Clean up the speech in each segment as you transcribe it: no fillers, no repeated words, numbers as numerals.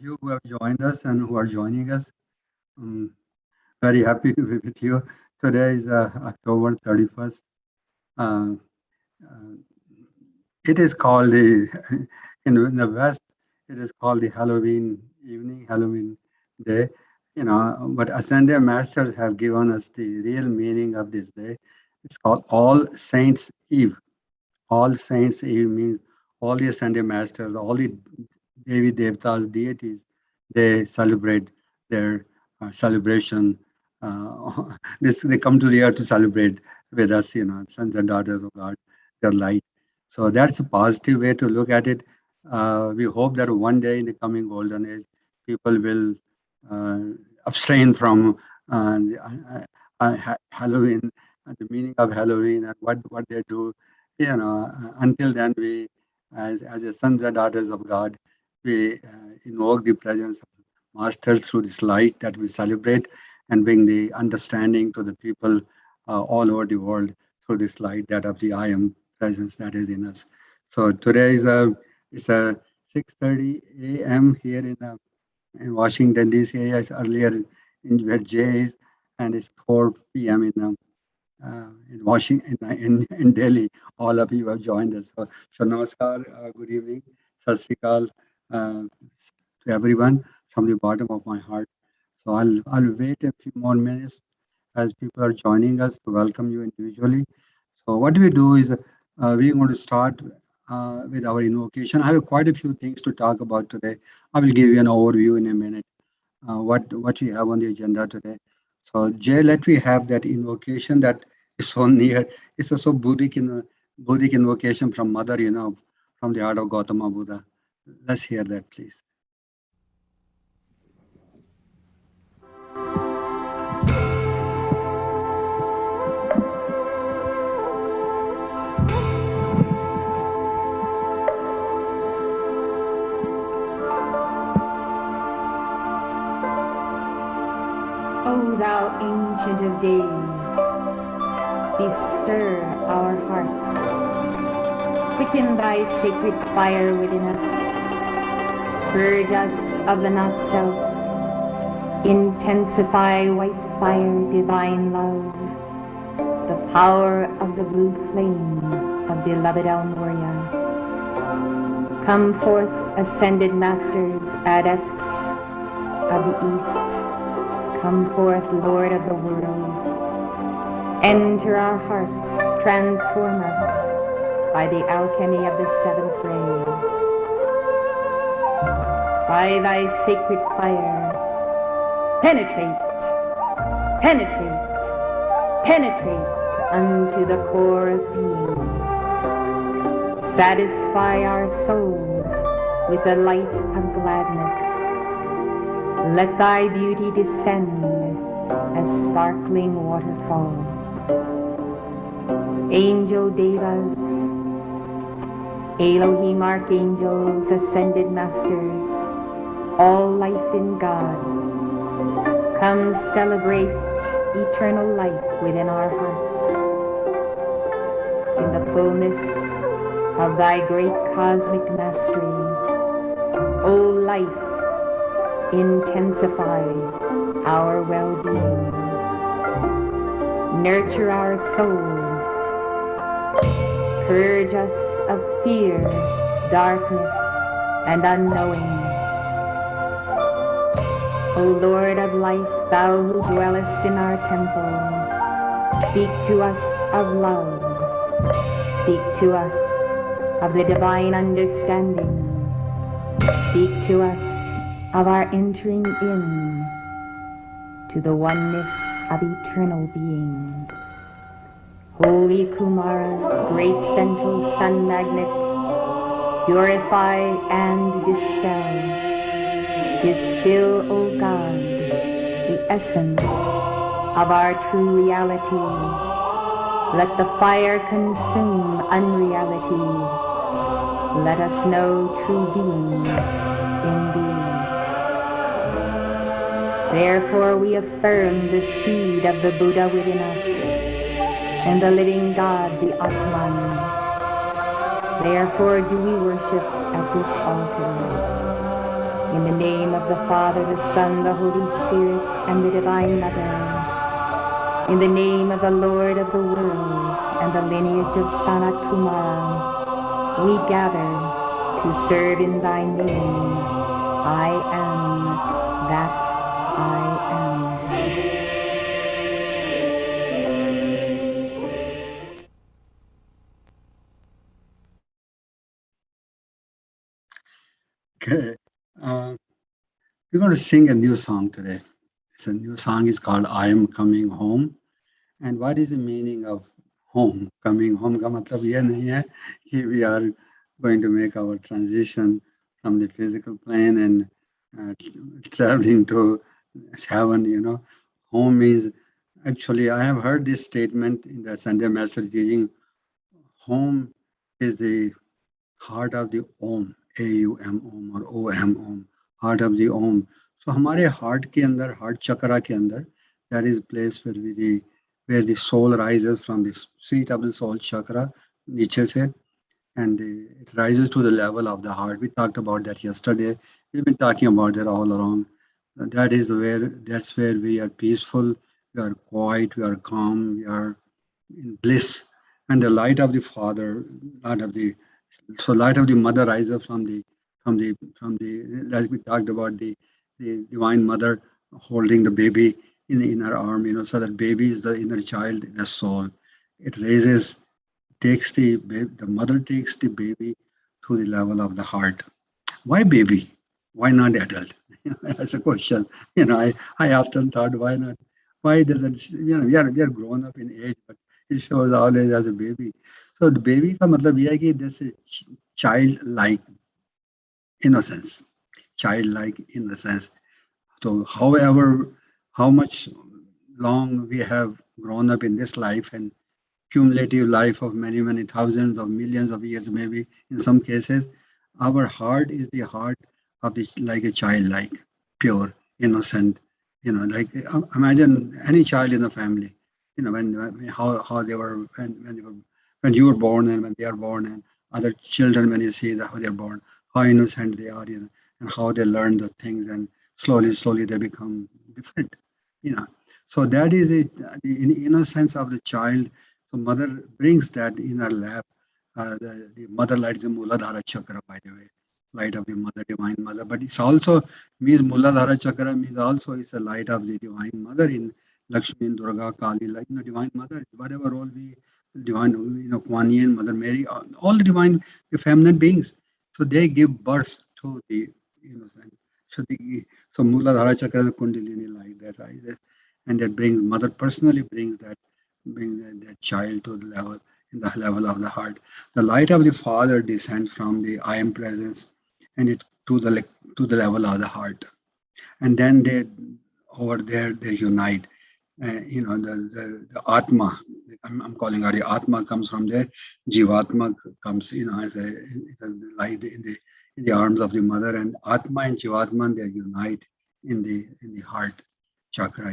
you who have joined us and who are joining us. I'm very happy to be with you. Today is October 31st. Uh, uh, it is called in the West, it is called the Halloween evening, Halloween day. But Ascended Masters have given us the real meaning of this day. It's called All Saints Eve. All Saints Eve means all the Ascended Masters, all the Devi Devtas, deities, they celebrate their celebration. This they come to the earth to celebrate with us, sons and daughters of God, their light. So that's a positive way to look at it. We hope that one day in the coming golden age, people will uh, abstain from Halloween, the meaning of Halloween, and what they do. Until then, we, as the sons and daughters of God, we invoke the presence of Master through this light that we celebrate and bring the understanding to the people all over the world through this light that of the I am presence that is in us. So today is it's a 6:30 a.m. here in Washington D.C. It's earlier in where Jay is, and it's 4 p.m. In Washington, in Delhi. All of you have joined us. So namaskar, good evening, sat sri akal, to everyone from the bottom of my heart. So I'll wait a few more minutes as people are joining us to welcome you individually. So what we do is we're going to start with our invocation. I have quite a few things to talk about today. I will give you an overview in a minute. What we have on the agenda today. So Jay, let me have that invocation that is so near. It's also Buddhic invocation from Mother, from the art of Gautama Buddha. Let's hear that, please. O thou ancient of days, bestir our hearts, quicken thy sacred fire within us, purge us of the not-self, intensify white fire, divine love, the power of the blue flame of beloved El Moria. Come forth, ascended masters, adepts of the East. Come forth, Lord of the world. Enter our hearts, transform us by the alchemy of the seventh ray. By thy sacred fire, penetrate, penetrate, penetrate unto the core of being. Satisfy our souls with the light of gladness. Let thy beauty descend as sparkling waterfall. Angel Devas, Elohim archangels, ascended masters, all life in God, come celebrate eternal life within our hearts. In the fullness of thy great cosmic mastery, O life, intensify our well-being. Nurture our souls. Purge us of fear, darkness, and unknowing. O Lord of life, thou who dwellest in our temple, speak to us of love. Speak to us of the divine understanding. Speak to us of our entering in to the oneness of eternal being. Holy Kumara's great central sun magnet, purify and dispel. Distill, O God, the essence of our true reality. Let the fire consume unreality. Let us know true being in thee. Therefore we affirm the seed of the Buddha within us, and the living God, the Atman. Therefore do we worship at this altar. In the name of the Father, the Son, the Holy Spirit, and the Divine Mother. In the name of the Lord of the world and the lineage of Sanat Kumara, we gather to serve in thy name. I am that I am. Okay. Uh, we're going to sing a new song today. It's a new song is called I Am Coming Home. And what is the meaning of home? Coming home का मतलब ये नहीं है कि we are going to make our transition from the physical plane and uh, traveling to heaven, you know. Home means, actually, I have heard this statement in the Sunday message teaching. Home is the heart of the Om, AUM Om or OM Om, heart of the Om. So हमारे heart के अंदर, heart chakra के अंदर, that is place where the soul rises from the seat of the soul chakra, नीचे से, and it rises to the level of the heart. We talked about that yesterday. We've been talking about that all along. That's where we are peaceful, we are quiet, we are calm, we are in bliss, and the light of the Father, light of the light of the Mother rises from the like we talked about the Divine Mother holding the baby in her arm, so that baby is the inner child, the soul. It raises, the mother takes the baby to the level of the heart. Why baby? Why not adult? That's a question. I often thought, why not? Why doesn't we are grown up in age, but it shows always as a baby. So the baby का मतलब ये है कि this is childlike innocence, childlike innocence. So however, how much long we have grown up in this life and cumulative life of many, many thousands of millions of years, maybe in some cases, our heart is the heart of this, like a child, like pure, innocent. Like imagine any child in the family. How they were when you were born and when they are born, and other children when you see how they are born, how innocent they are, and how they learn the things, and slowly, slowly they become different. You know, so that is it, the innocence of the child. So mother brings that in her lap. The mother light is the Muladhara Chakra, by the way, light of the mother, divine mother. But it's also means Muladhara Chakra means also it's a light of the divine mother in Lakshmi, Durga, Kali, like divine mother, whatever role we divine, Kuan Yin, Mother Mary, all the divine, the feminine beings. So they give birth to the innocent. So so Muladhara Chakra is a Kundalini light that rises, and that brings mother personally brings that child to the level, in the level of the heart. The light of the Father descends from the I am presence, and it to the level of the heart, and then they over there they unite. The Atma, I'm calling her the Atma, comes from there. Jivatma comes, as a light in the arms of the mother, and Atma and Jivatma, they unite in the heart chakra.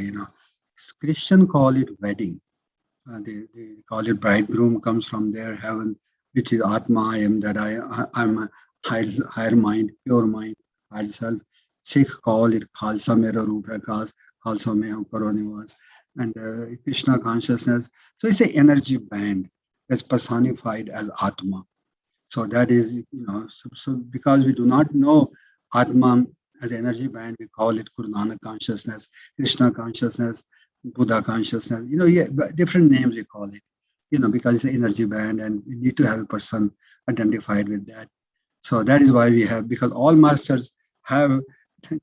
Christian call it wedding. They call it bridegroom, comes from their heaven, which is Atma. I am that I'm a higher mind, pure mind, higher self. Sikh call it Khalsa Mera Roop Hai Khas, Khalsa Mein Hum Karo Nivas, and Krishna consciousness. So it's an energy band that's personified as Atma. So that is, so because we do not know Atman as energy band, we call it Guru Nanak consciousness, Krishna consciousness, Buddha consciousness. Yeah, but different names we call it. Because it's an energy band, and we need to have a person identified with that. So that is why we have, because all masters have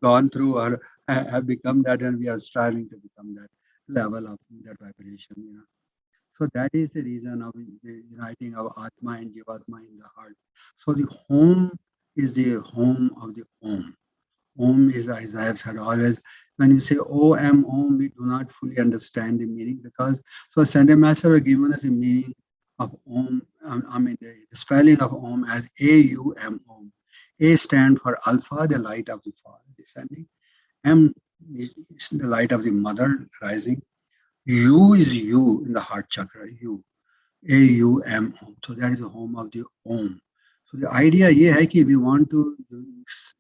gone through or have become that, and we are striving to become that level of that vibration. So that is the reason of the uniting of Atma and Jivatma in the heart. So the home is the home of the Om. Om is, as I have said always, when we say OM, Om, we do not fully understand the meaning, because so Sunday Master have given us the meaning of Om, the spelling of Om as AUM Om. A stand for Alpha, the light of the Father descending. M is the light of the Mother rising. U is you in the heart chakra, U. AUM. So that is the home of the Om. So the idea ये है कि we want to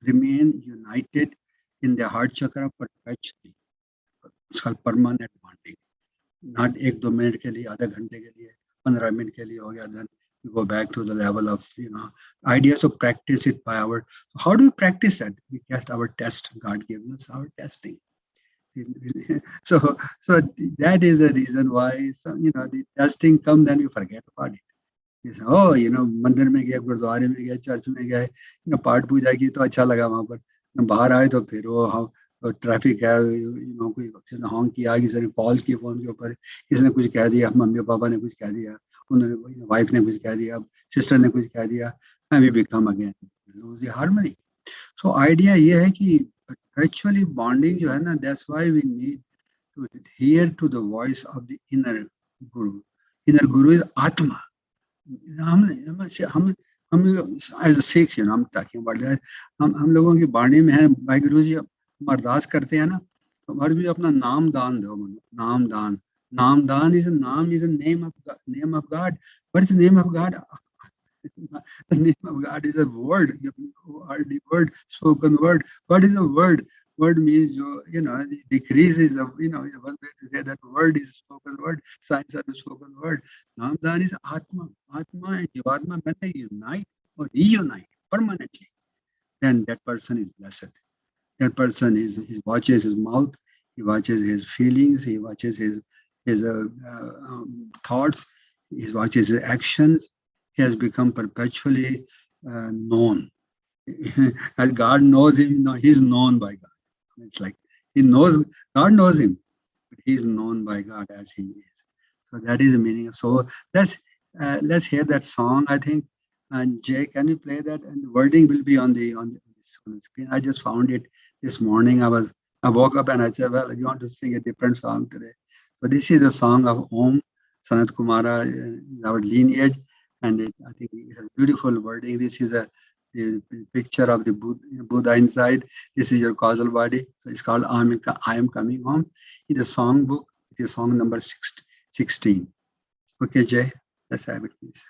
remain united in the heart chakra perpetually. It's called permanent bonding. Not एक दो minute के लिए, आधे घंटे के लिए, 15 मिनट के लिए हो गया, then we go back to the level of, ideas of practice it by our. So how do we practice that? We test our test. God gives us our testing. So, so that is the reason why some, the testing come, then we forget about it. Oh, मंदिर में गए, गुरुद्वारे में गए, church में गए, पाठ पूजा की तो अच्छा लगा वहां पर, बाहर आए तो फिर वो हम ट्रैफिक है, कोई किसी ने हॉन्क किया, किसी ने कॉल की फोन के ऊपर, किसी ने कुछ कह दिया, मम्मी पापा ने कुछ कह दिया, उन्होंने वाइफ ने कुछ कह दिया, सिस्टर ने कुछ कह दिया, and we become again lose the harmony. So idea ये है कि एक्चुअली बॉन्डिंग जो है ना, that's why we need to hear to the voice of the inner guru. Inner guru is atma. हम हम हम एज अ सिख, हम टॉकिंग अबाउट दैट, हम लोगों की वाणी में है, भाई गुरु जी हम अरदास करते हैं ना, तो हमारे भी अपना नाम दान दो. नाम दान, नाम दान इज नाम is name of God. What is name of God? The name of God is a word, the word, spoken word. What is a word? Word means, the decrease is a, one way to say that word is spoken word, signs are the spoken word. Namdan is Atma. Atma and Jivatma, when they unite or reunite permanently, then that person is blessed. That person he watches his mouth, he watches his feelings, he watches his thoughts, he watches his actions. He has become perpetually known. As God knows him, he's known by God. It's like God knows him, but he's known by God as he is. So that is the meaning. So let's hear that song. I think, and Jay, can you play that? And the wording will be on the screen. I just found it this morning. I woke up and I said, well, you want to sing a different song today. So this is a song of Om Sanat Kumara, our lineage. And I think it has beautiful wording. This is a picture of the Buddha inside. This is your causal body. So it's called I Am Coming Home. In the song book, it is song number 16. Okay, Jay, let's have it, please.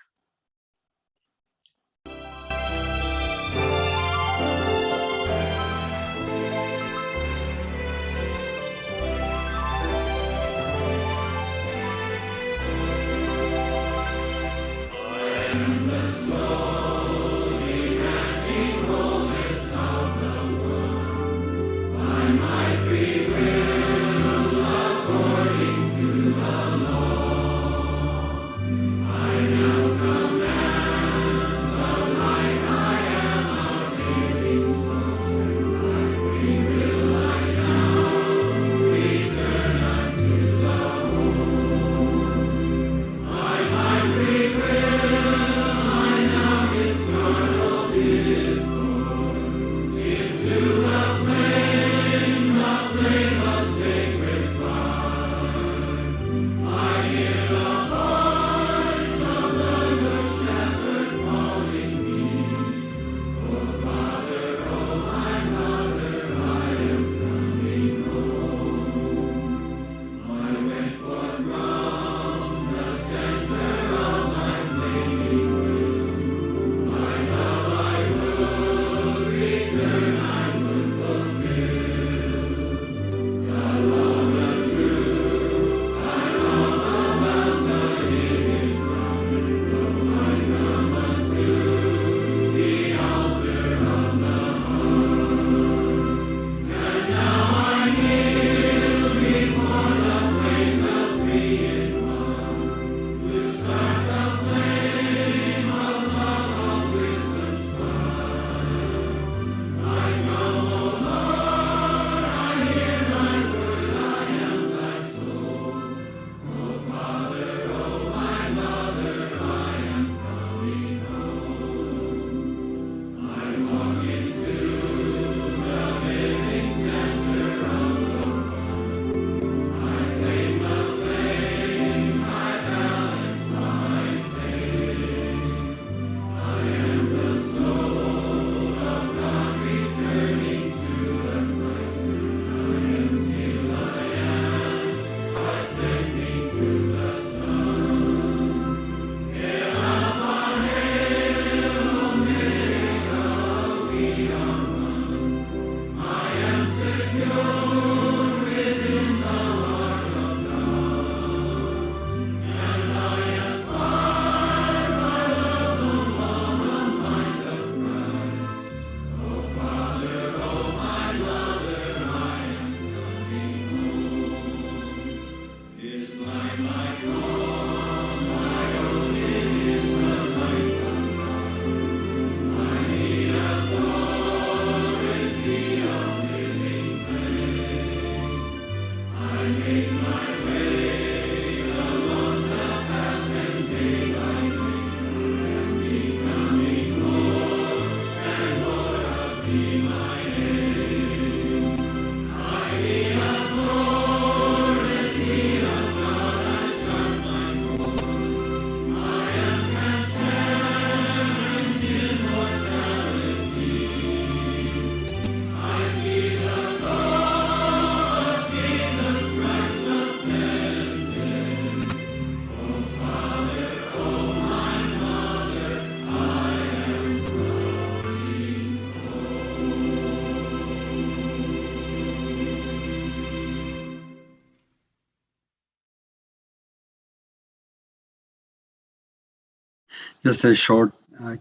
Just a short,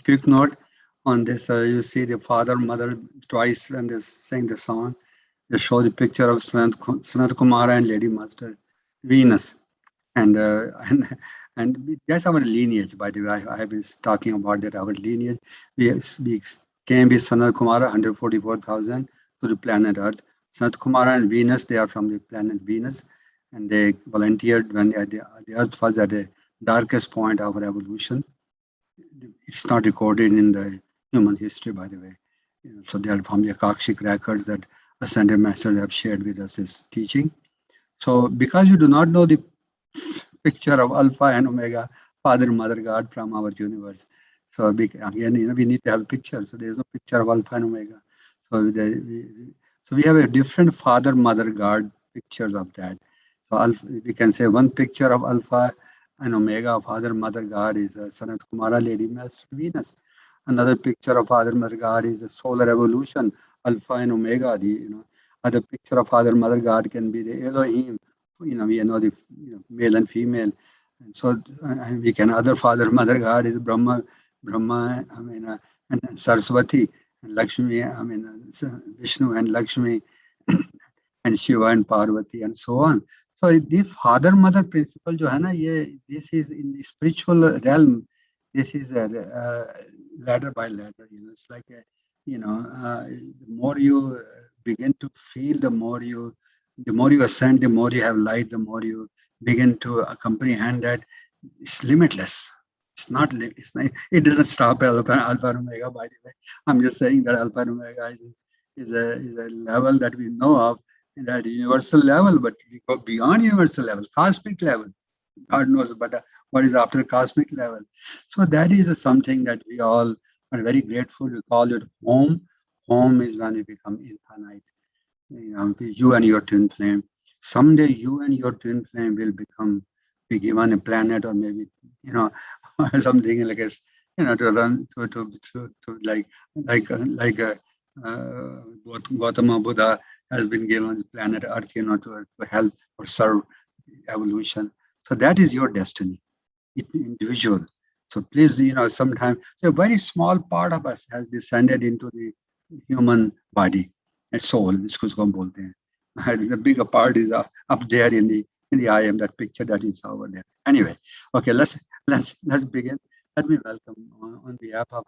quick note on this. You see the father, mother twice when they sing the song. They show the picture of Sanat Kumara and Lady Master Venus. And that's our lineage, by the way. I have been talking about that, our lineage. We came with Sanat Kumara, 144,000 to the planet Earth. Sanat Kumara and Venus, they are from the planet Venus. And they volunteered when the Earth was at the darkest point of our evolution. It's not recorded in the human history, by the way. So they are from the Akashic records that Ascended Masters have shared with us this teaching. So because you do not know the picture of Alpha and Omega, Father, Mother, God from our universe. So again, we need to have a picture. So there is no picture of Alpha and Omega. So we have a different Father, Mother, God pictures of that. So alpha, we can say one picture of Alpha and Omega, Father, Mother, God is Sanat Kumara, Lady Master Venus. Another picture of Father, Mother, God is the solar evolution, Alpha and Omega. Other picture of Father, Mother, God can be the Elohim. We know the male and female, and so and we can other Father, Mother, God is Brahma. And Saraswati and Lakshmi. Vishnu and Lakshmi and Shiva and Parvati and so on. So the father mother principle जो है ना ये this is in the spiritual realm. This is a ladder by ladder. It's like the more you begin to feel, the more you ascend, the more you have light, the more you begin to comprehend that it's limitless. It's not. It doesn't stop at alpha and omega. By the way, I'm just saying that alpha and omega is a level that we know of, that universal level, but we go beyond universal level, cosmic level. God knows, but what is after cosmic level? So that is something that we all are very grateful. We call it home. Home is when we become infinite. You and your twin flame. Someday you and your twin flame will be given a planet, or maybe, you know, something like a, to run to Gautama Buddha has been given the planet Earth, to help or serve evolution. So that is your destiny, individual. So please, sometimes a very small part of us has descended into the human body, a soul, जिसको उसको हम बोलते हैं. And the bigger part is up there in the I am, that picture that is over there. Anyway, okay, let's begin. Let me welcome on behalf of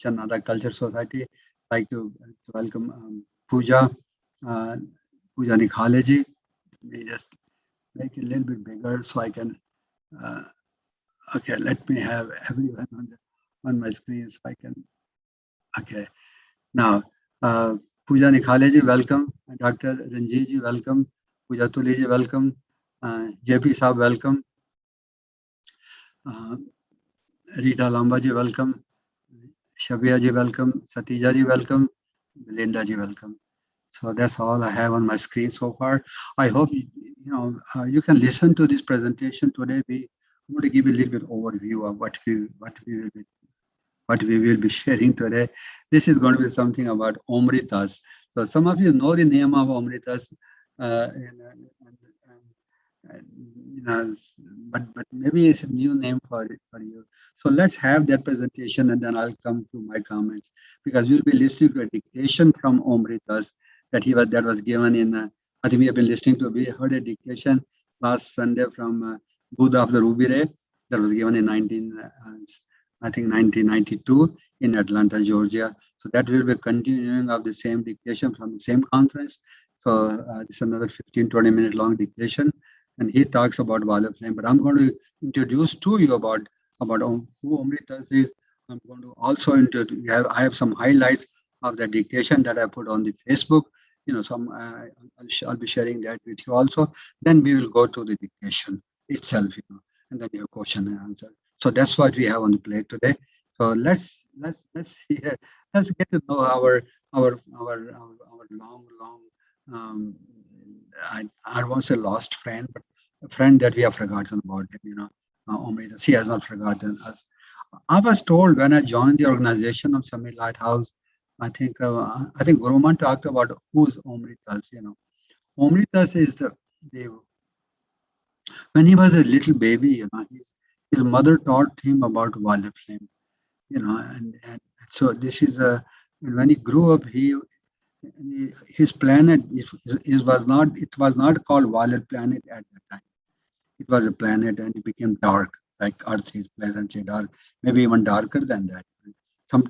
Chananda Cultural Society. Like to welcome Pooja, uh, Pooja Nikhaleji. Let me just make it a little bit bigger so I can. Uh, okay, let me have everyone on my screen so I can. Okay. Now, Pooja Nikhale ji, welcome. Dr. Ranjit ji, welcome. Pooja Tuli ji, welcome. JP Saab, welcome. Uh, Rita Lamba ji, welcome. Shabia ji, welcome. Satija ji, welcome. Belinda ji, welcome. So that's all I have on my screen so far. I hope you can listen to this presentation today. I'm going to give you a little bit overview of what we will be sharing today. This is going to be something about Omri-Tas. So some of you know the name of Omri-Tas, and, but maybe it's a new name for you. So let's have that presentation, and then I'll come to my comments, because we'll be listening to a dictation from Omri-Tas that was given in. I think we have been listening to. We heard a dictation last Sunday from Buddha of the Ruby Ray that was given in 1992 in Atlanta, Georgia. So that will be continuing of the same dictation from the same conference. So this is another 15-20 minute long dictation, and he talks about Wall Flame. But I'm going to introduce to you about who Omri-Tas is. I'm going to also introduce. I have some highlights of the dictation that I put on the Facebook. I'll be sharing that with you also. Then we will go to the dictation itself, and then you have question and answer. So that's what we have on the plate today. So let's hear, let's get to know our long I won't say lost friend, but a friend that we have forgotten about him. Omri-Tas, he has not forgotten us. I was told when I joined the organization of Summit Lighthouse, I think Guruman talked about who's Omri-Tas. Omri-Tas is the when he was a little baby, His mother taught him about violet flame, and so this is a when he grew up, his planet it was not called violet planet at that time. It was a planet and it became dark, like Earth is pleasantly dark, maybe even darker than that. Some.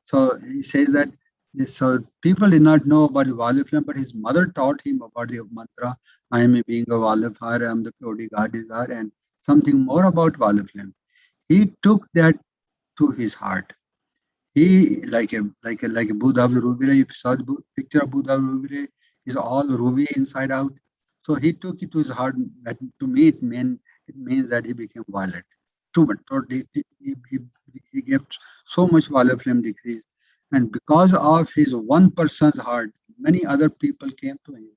So he says that so people did not know about the violet flame, but his mother taught him about the mantra, I am a being of violet fire, I am the purity God desire, and something more about violet flame. He took that to his heart. He like a Buddha of the ruby ray. If you saw the picture of Buddha of the ruby ray, is all ruby inside out. So he took it to his heart. That to me it means that he became violet. Too much. Totally, he gave so much violet flame decrease, and because of his one person's heart, many other people came to him,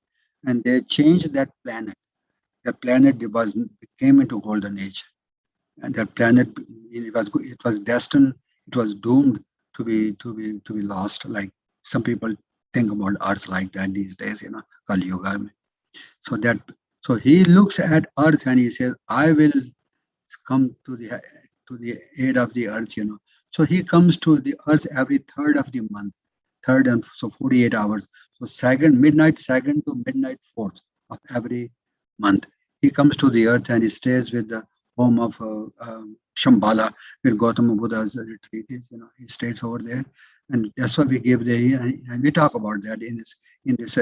and they changed that planet. The planet was came into golden age, and that planet it was destined, it was doomed to be lost, like some people think about earth like that these days, Kali Yuga. So that so he looks at earth and he says, I will come to the aid of the earth. So he comes to the earth every third of the month, third, and so 48 hours. So second, midnight second to midnight fourth of every month. He comes to the earth and he stays with the home of Shambhala, where Gautama Buddha's retreat is. He stays over there, and that's why we give the and we talk about that in this in this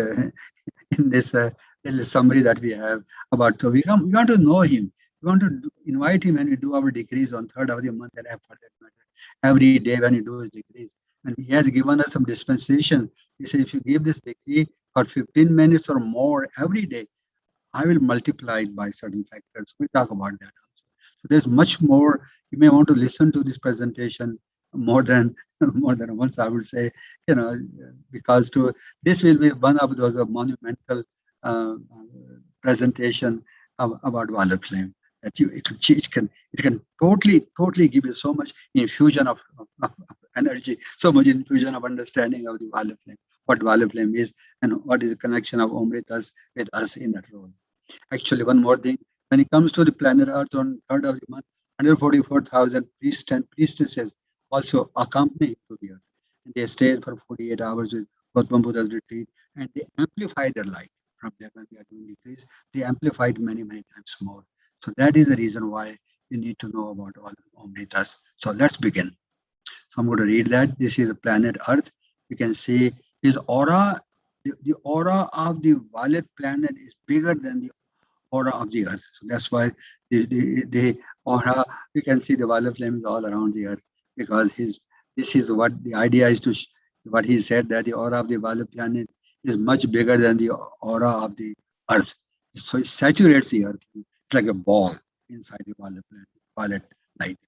little summary that we have about. So we want to know him. We want to invite him when we do our decrees on third of the month, and for that matter, every day when we do his decrees. And he has given us some dispensation. He said, if you give this decree for 15 minutes or more every day, I will multiply it by certain factors. We'll talk about that also. So there's much more. You may want to listen to this presentation more than more than once, I would say, you know, because to this will be one of those monumental presentation about Valor Flame. That it can totally give you so much infusion of energy, so much infusion of understanding of the Valor Flame, what Valor Flame is, and what is the connection of Omri-Tas with us in that role. Actually, one more thing. When it comes to the planet Earth on third of the month, 144,000 priests and priestesses also accompany to the Earth. And they stay for 48 hours with Gautama Buddha's retreat, and they amplify their light from there when we are doing decrease. They amplify it many, many times more. So that is the reason why you need to know about all Omritas. So let's begin. So I'm going to read that. This is the planet Earth. You can see his aura. The aura of the violet planet is bigger than the aura of the earth. So that's why the aura, you can see the violet flame is all around the earth, because this is what the idea is what he said, that the aura of the violet planet is much bigger than the aura of the earth. So it saturates the earth. It's like a ball inside the violet planet, violet light.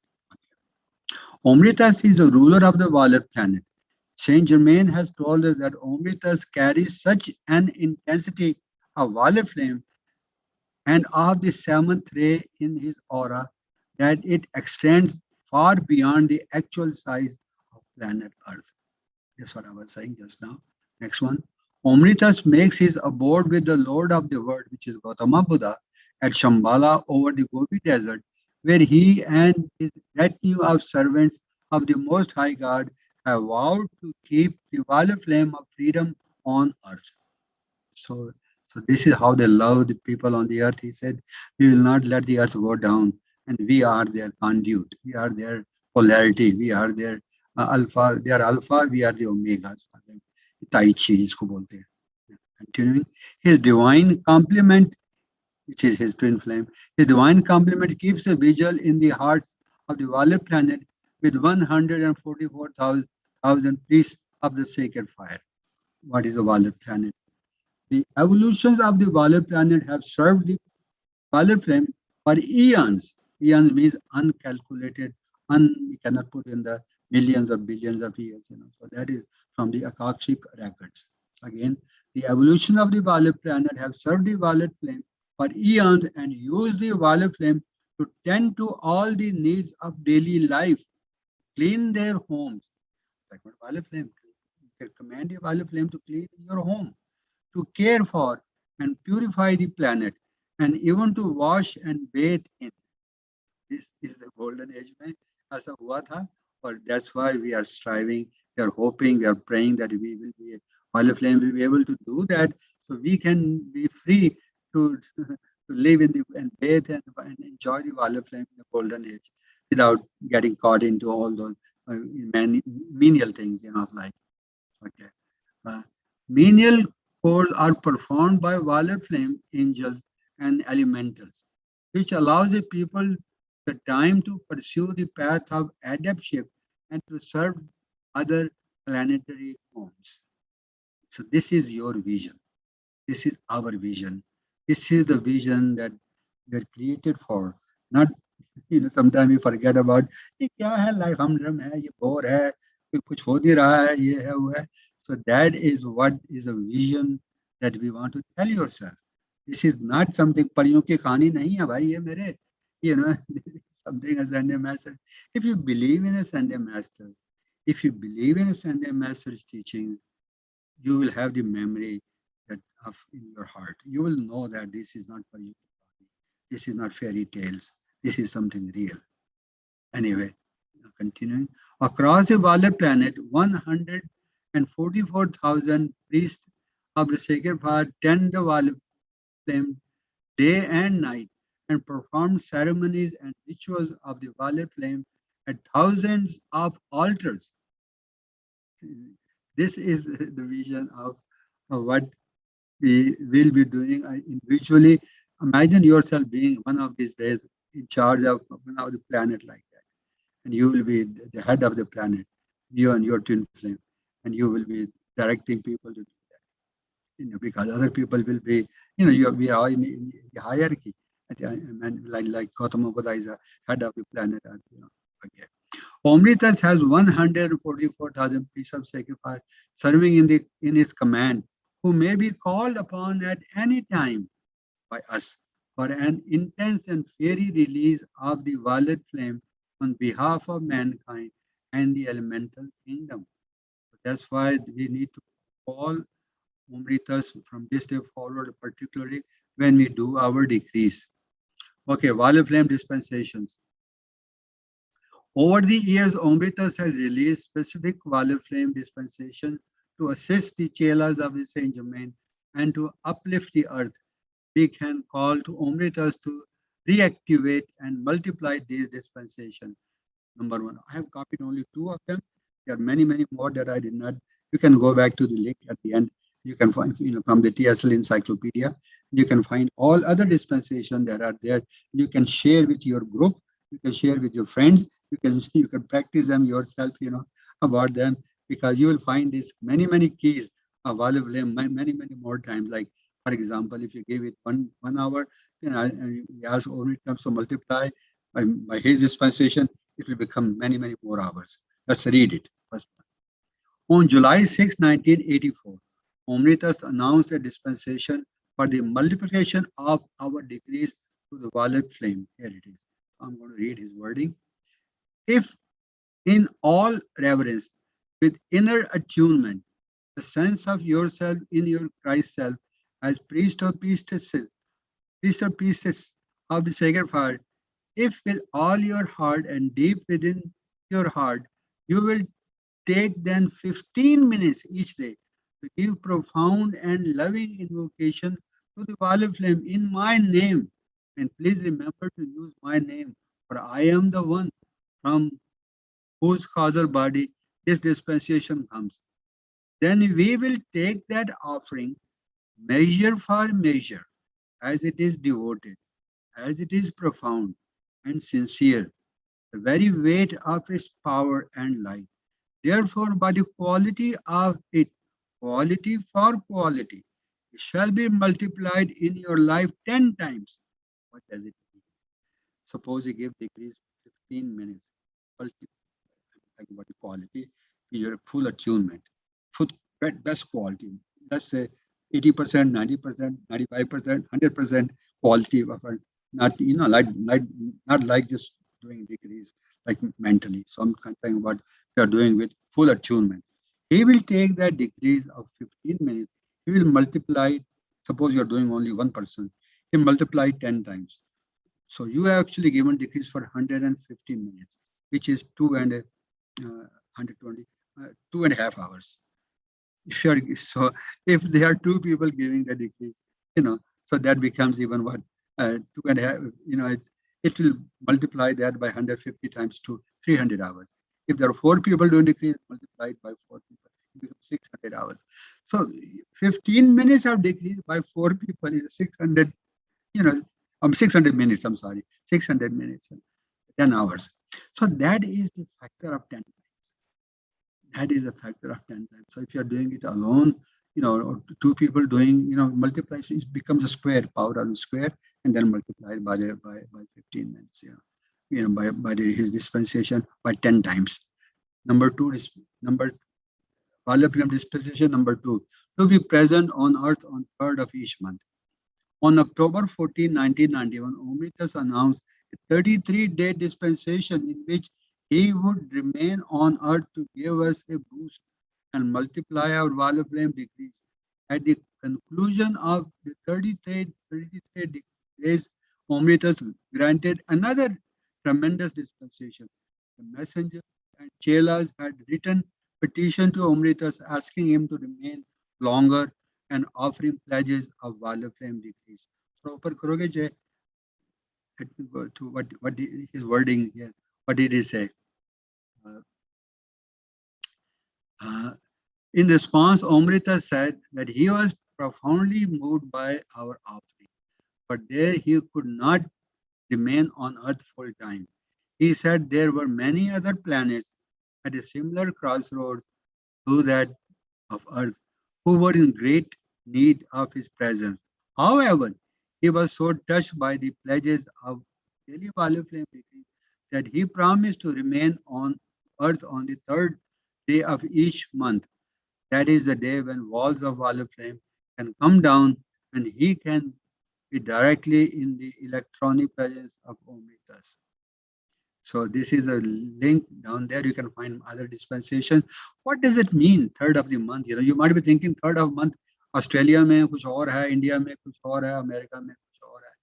Omri-Tas is the ruler of the violet planet. Saint Germain has told us that Omri-Tas carries such an intensity of violet flame and of the seventh ray in his aura that it extends far beyond the actual size of planet Earth. That's what I was saying just now. Next one. Omri-Tas makes his abode with the Lord of the world, which is Gautama Buddha, at Shambhala over the Gobi Desert, where he and his retinue of servants of the Most High God have vowed to keep the violet flame of freedom on earth. So, so this is how they love the people on the earth. He said, we will not let the earth go down, and we are their conduit. We are their polarity. We are their alpha. They are alpha. We are the omegas. Tai Chi, isko bolte hain. Continuing, his divine complement, which is his twin flame, his divine complement keeps a vigil in the hearts of the violet planet with 144,000 priests of the sacred fire. What is a violet planet? The evolutions of the violet planet have served the violet flame for eons. Eons means uncalculated, we cannot put in the millions or billions of years. So that is from the Akashic records. Again, the evolution of the violet planet have served the violet flame for eons and used the violet flame to tend to all the needs of daily life, clean their homes. Like what violet flame? Command the violet flame to clean your home, to care for and purify the planet, and even to wash and bathe in. इस golden age में ऐसा हुआ था. Or that's why we are striving, we are hoping, we are praying that we will be, Olive Flame will be able to do that, so we can be free to to live in the and bathe and enjoy the Olive Flame in the golden age without getting caught into all those menial things, like okay. Uh, Menial chores are performed by violet flame angels and elementals, which allows the people the time to pursue the path of adaptation and to serve other planetary homes. So this is your vision. This is our vision. This is the vision that we are created for. Not, sometimes we forget about ये क्या है life, humdrum है, ये bore है, कोई कुछ हो नहीं रहा है, ये है वो है. So that is what is a vision that we want to tell yourself. This is not something परियों की कहानी नहीं है भाई, ये मेरे, something a Sunday master. If you believe in a Sunday master, if you believe in a Sunday master's teaching, you will have the memory that of in your heart. You will know that this is not for you. This is not fairy tales. This is something real. Anyway, continuing. Across the Violet planet, 144,000 priests of the sacred fire tend the Violet flame day and night and perform ceremonies and rituals of the Violet flame at thousands of altars. This is the vision of what we will be doing individually. Imagine yourself being one of these days in charge of one of the planet like that, and you will be the head of the planet, you and your twin flame, and you will be directing people to do that. Because other people will be, we are in the hierarchy, and like Gautama Buddha is the head of the planet. Okay. Omri-Tas has 144,000 priests of sacrifice serving in his command, who may be called upon at any time by us for an intense and fiery release of the violet flame on behalf of mankind and the elemental kingdom. That's why we need to call Omri-Tas from this day forward, particularly when we do our decrees. Okay, violet flame dispensations. Over the years, Omri-Tas has released specific violet flame dispensation to assist the chelas of the Saint Germain and to uplift the earth. We can call to Omri-Tas to reactivate and multiply these dispensations. Number one, I have copied only two of them. There are many, many more that I did not. You can go back to the link at the end. You can find, from the TSL encyclopedia. You can find all other dispensations that are there. You can share with your group. You can share with your friends. You can practice them yourself. About them, because you will find these many keys of olive flame many more times. Like for example, if you give it one hour, and you ask only comes to multiply by his dispensation, it will become many more hours. Let's read it. First, on July 6, 1984, Omri-Tas announced a dispensation for the multiplication of our decrees to the violet flame. Here it is. I'm going to read his wording. If in all reverence, with inner attunement, a sense of yourself in your Christ self as priest or priestess of the sacred fire, if with all your heart and deep within your heart, you will take then 15 minutes each day to give profound and loving invocation to the violet flame in my name. And please remember to use my name, for I am the one from whose causal body this dispensation comes. Then we will take that offering measure for measure, as it is devoted, as it is profound and sincere, the very weight of its power and light. Therefore, by the quality of it, quality for quality, it shall be multiplied in your life 10 times. What does it mean? Suppose you give degrees 15 minutes. Talking about the quality, your full attunement, full best quality. Let's say 80%, 90%, 95%, 100% quality of it. Not not like just doing degrees like mentally. So I'm talking about you are doing with full attunement. He will take that degrees of 15 minutes. He will multiply. Suppose you are doing only 1%. He multiply 10 times. So you have actually given decrees for 150 minutes, which is 120, 2.5 hours. Sure. So if there are two people giving the decrees, so that becomes even what, 2.5, it will multiply that by 150 times to 300 hours. If there are four people doing decrees, multiplied by four people, it becomes 600 hours. So 15 minutes of decrees by four people is 600, 600 minutes, I'm sorry, 600 minutes, 10 hours. So that is the factor of 10. That is a factor of 10 times. So if you're doing it alone, or two people doing, multiply, so it becomes a square, power of the square, and then multiplied by 15 minutes, his dispensation by 10 times. Number two is number Parliament dispensation number two, to be present on earth on 3rd of each month. On October 14, 1991, Omri-Tas announced a 33-day dispensation in which he would remain on earth to give us a boost and multiply our value flame decrease. At the conclusion of the 33 days, Omri-Tas granted another tremendous dispensation. The messenger and chelas had written petition to Omri-Tas asking him to remain longer and offering pledges of value flame decrease. So, ऊपर करोगे जय, let me go to what his wording here. What did he say? Uh, uh, In response, Omri-Tas said that he was profoundly moved by our offering, but there he could not remain on earth full time. He said there were many other planets at a similar crossroads to that of earth who were in great need of his presence. However, he was so touched by the pledges of daily value flame decree that he promised to remain on earth on the 3rd day of each month. That is the day when walls of olive flame can come down and he can be directly in the electronic presence of Omri-Tas. So this is a link down there. You can find other dispensation. What does it mean, 3rd of the month? You might be thinking 3rd of month, Australia में कुछ और है, India में कुछ और है, America में कुछ और है.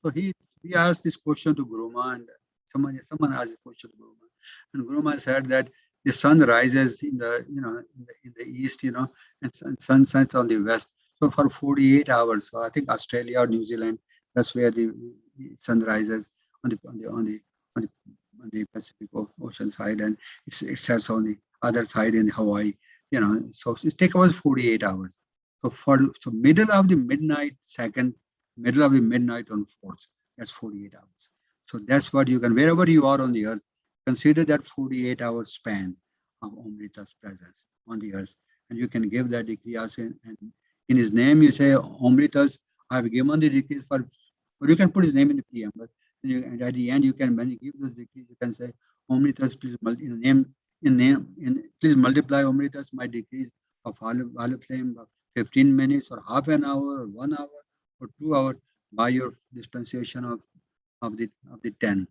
So he asked this question to Guruma, and someone asked the question to Guruma, and Guruma said that the sun rises in the in the east, and sun sets on the west. So for 48 hours, so I think Australia or New Zealand, that's where the sun rises on the on the Pacific Ocean side, and it sets on the other side in Hawaii. So it takes about 48 hours. So middle of the midnight second, middle of the midnight on fourth, that's 48 hours. So that's what you can, wherever you are on the earth, consider that 48-hour span of Omri-Tas presence on the earth. And you can give that decree also, and in his name you say, Omri-Tas, I have given the decree for, or you can put his name in the preamble. And at the end, you can, when you give those decrees, you can say, Omri-Tas, please please multiply Omri-Tas my decrees of olive flame, 15 minutes or half an hour or 1 hour or 2 hours by your dispensation of the 10.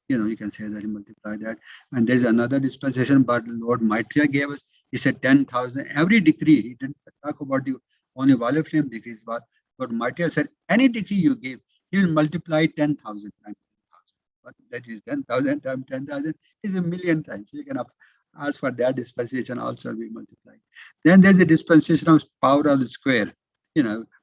You can say that and multiply that. And there's another dispensation, but Lord Maitreya gave us, he said 10,000. Every decree, he didn't talk about the only olive flame decrees, but Lord Maitreya said, any decree you give, he will multiply 10,000 times 10,000. But that is 10,000 times 10,000 is a million times. So you can ask for that dispensation also be multiplied. Then there's a dispensation of power of the square,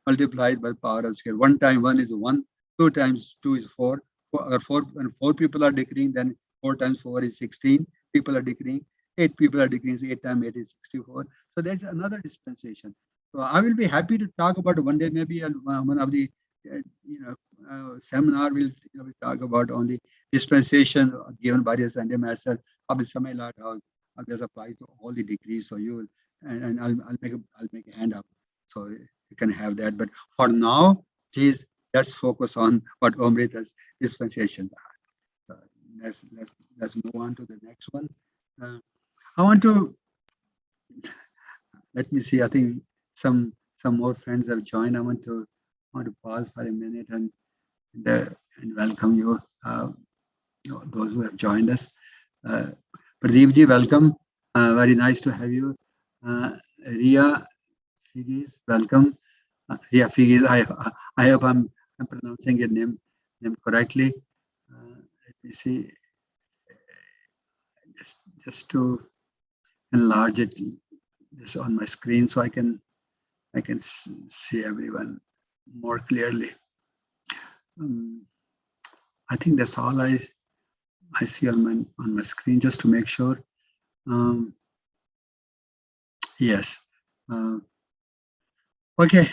multiplied by power of square. 1 time 1 is 1, 2 times 2 is 4. When 4 people are decreeing, then 4 times 4 is 16. People are decreeing. 8 people are decreeing. 8 times 8 is 64. So there's another dispensation. So I will be happy to talk about one day, maybe one of the seminar will talk about only dispensation given by the Sunday Master of the Samay how this applies to all the degrees. So you will, and I'll make a hand up so you can have that. But for now, please let's focus on what Omri-Tas dispensations are. So let's move on to the next one. I want to let me see. I think some more friends have joined. I want to pause for a minute and welcome you, those who have joined us. Pradeep ji, welcome. Very nice to have you. Ria Figis, welcome. Ria Figis, I hope I'm pronouncing your name correctly. You see, just to enlarge it just on my screen so I can see everyone more clearly. Um, I think that's all I see on my screen just to make sure. Um, yes. Uh, okay.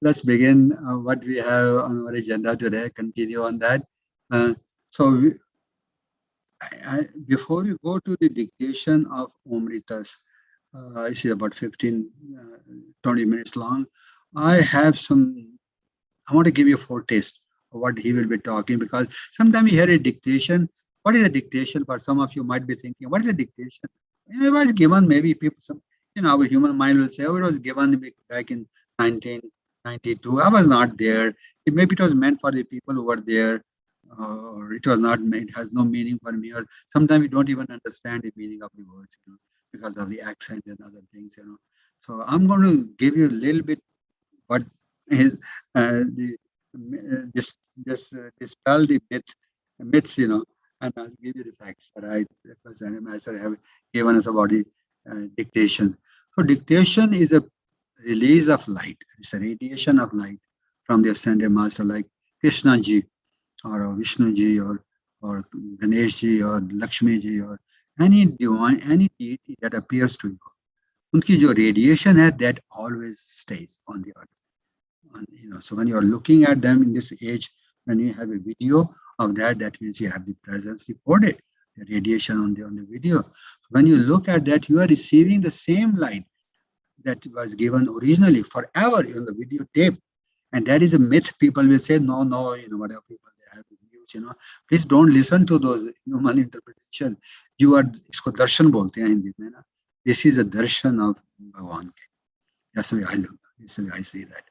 Let's begin what we have on our agenda today. Continue on that. Uh, so before we go to the dictation of Omri-Tas, it's about 15, 20 minutes long. I have some I want to give you a foretaste of what he will be talking because sometimes you hear a dictation. What is a dictation? For some of you might be thinking, what is a dictation? It was given, maybe people, our human mind will say, oh, it was given back in 1992. I was not there. Maybe it was meant for the people who were there, or it was not meant, it has no meaning for me. Or sometimes we don't even understand the meaning of the words, because of the accent and other things. So I'm going to give you a little bit what is the dispel the myths, and I'll give you the facts that I represent myself have given us about the dictation. So dictation is a release of light. It's a radiation of light from the ascended master like Krishna ji or Vishnu ji or Ganesh ji or Lakshmi ji or any divine, any deity that appears to you. उनकी जो radiation है that always stays on the earth. So when you are looking at them in this age, when you have a video of that, that means you have the presence recorded, the radiation on the video. When you look at that, you are receiving the same light that was given originally forever in the video tape. And that is a myth. People will say, no, whatever people they have views, please don't listen to those human interpretation. You are, isko darshan bolte hain Hindi mein na. This is a darshan of Bhagwan. That's the way I look. That's the way I see that.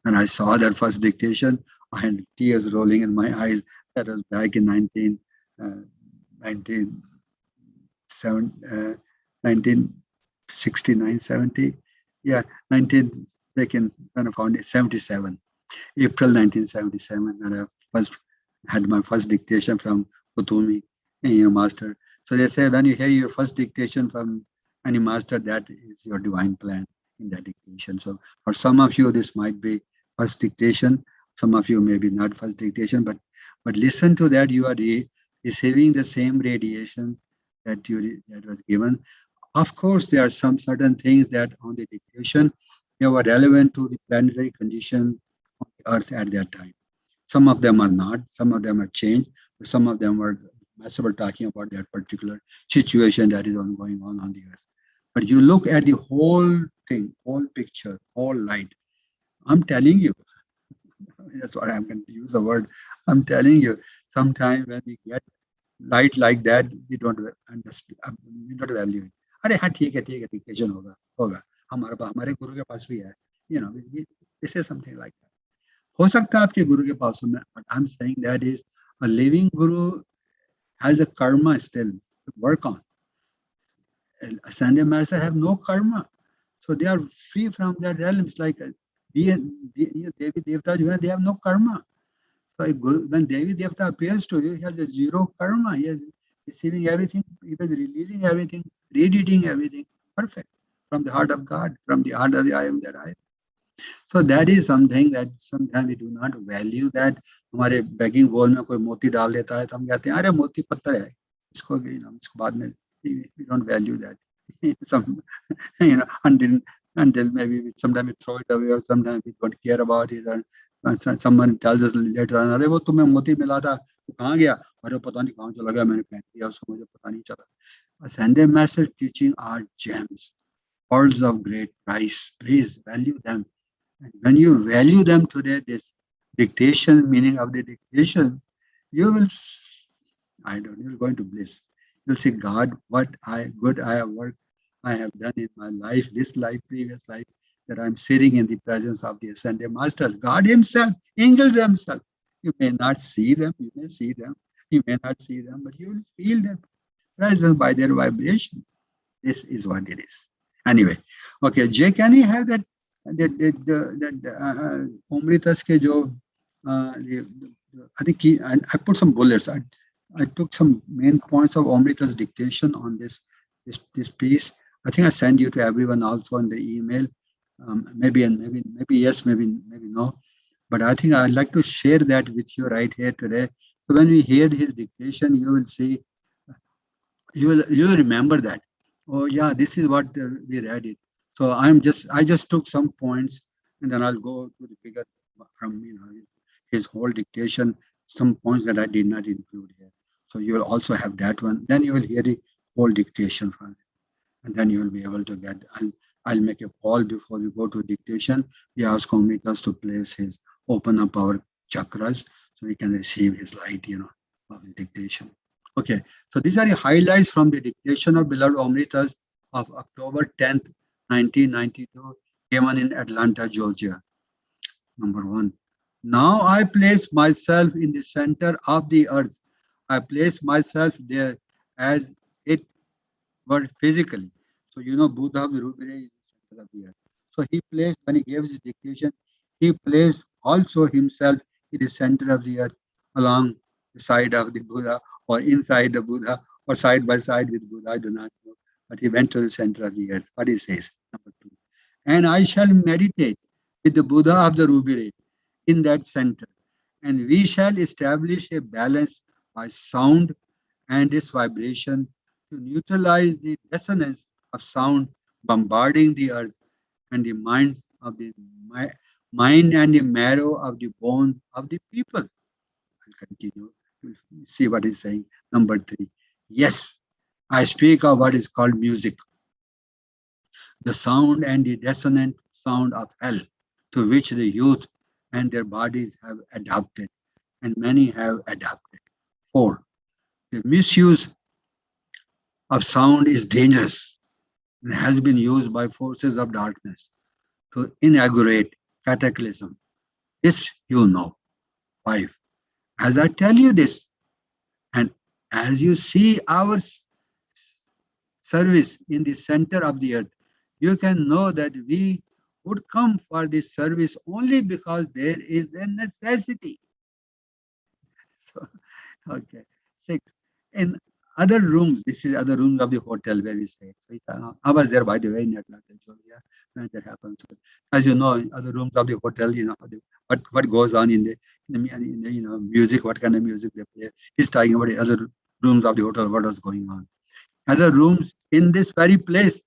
When I saw that first dictation, I had tears rolling in my eyes. That was back in 1969, 70. Yeah, 19, back in when I found it, 77. April 1977, when I first had my first dictation from Kutumi, master. So they say when you hear your first dictation from any master, that is your divine plan in that dictation. So for some of you, this might be first dictation. Some of you maybe not first dictation, but listen to that. You are receiving the same radiation that was given. Of course, there are some certain things that on the dictation they were relevant to the planetary condition on the Earth at that time. Some of them are not. Some of them are changed. But some of them were master talking about that particular situation that is going on the Earth. But you look at the whole thing, whole picture, whole light. I'm telling you, that's what I'm going to use the word. I'm telling you, sometime when we get light like that, we don't understand, we don't value it. अरे हाँ ठीक है dictation होगा हमारे गुरु के पास भी है this is something like that. हो सकता है आपके गुरु के पास में, but I'm saying that is a living guru has a karma still to work on. Ascended master have no karma, so they are free from their realms. Like Devi Devta, they have no karma. So when Devi Devta appears to you, he has a zero karma. He is receiving everything, he is releasing everything, radiating everything, perfect from the heart of God, from the heart of the I am that I. So that is something that sometimes we do not value that. हमारे begging bowl में कोई मोती डाल देता है तो हम कहते हैं अरे मोती पत्थर है इसको बाद में we don't value that. Some until maybe sometimes we throw it away or sometimes we don't care about it, or someone tells us later on अरे वो तुम्हें मोती मिला था वो कहाँ गया अरे पता नहीं कहाँ चला गया मैंने फेंक दिया उसको मुझे पता नहीं चला. Ascended Master teaching are gems, pearls of great price. Please value them. And when you value them today, this dictation, meaning of the dictation, you will, you're going to bliss. You'll say, God, what good I have worked, I have done in my life, this life, previous life, that I'm sitting in the presence of the Ascended Master, God Himself, angels themselves. You may not see them, you may see them, you may not see them, but you will feel their presence by their vibration. This is what it is. Anyway, okay, Jay, can we have that Omri-Tas ke jo, I think I put some bullets. I took some main points of Omri-Tas dictation on this piece. I think I sent you to everyone also in the email. Maybe and maybe yes, maybe no. But I think I'd like to share that with you right here today. So when we hear his dictation, you will see, you will remember that. Oh yeah, this is what we read it. So I just took some points, and then I'll go to the figure from his whole dictation. Some points that I did not include here. So you will also have that one. Then you will hear the whole dictation from it, and then you will be able to get. I'll make a call before we go to dictation. We ask Omnitas to place his open up our chakras so we can receive his light, of the dictation. Okay, so these are the highlights from the dictation of beloved Omritas of October 10th, 1992, given in Atlanta, Georgia. Number one. Now I place myself in the center of the earth. I place myself there as it were physically. So Buddha Virubhire is the center of the earth. So he placed, when he gave his dictation, he placed also himself in the center of the earth along the side of the Buddha or inside the Buddha or side by side with Buddha. I do not know. But he went to the center of the earth. What he says, number two. And I shall meditate with the Buddha of the Rubire in that center. And we shall establish a balance by sound and its vibration to neutralize the resonance of sound bombarding the earth and the minds of the mind and the marrow of the bones of the people. I'll continue. You'll see what he's saying. Number three. Yes, I speak of what is called music, the sound and the resonant sound of hell, to which the youth and their bodies have adapted, and many have adapted. Four, the misuse of sound is dangerous and has been used by forces of darkness to inaugurate cataclysm. This you know. Five, as I tell you this, and as you see our service in the center of the earth, you can know that we would come for this service only because there is a necessity. So, okay. Six. In other rooms, this is other rooms of the hotel where we stay. So I was there, by the way, in Atlanta, Georgia, when that happened. So, as you know, in other rooms of the hotel, what goes on in the music, what kind of music they play. He's talking about the other rooms of the hotel, what was going on. Other rooms in this very place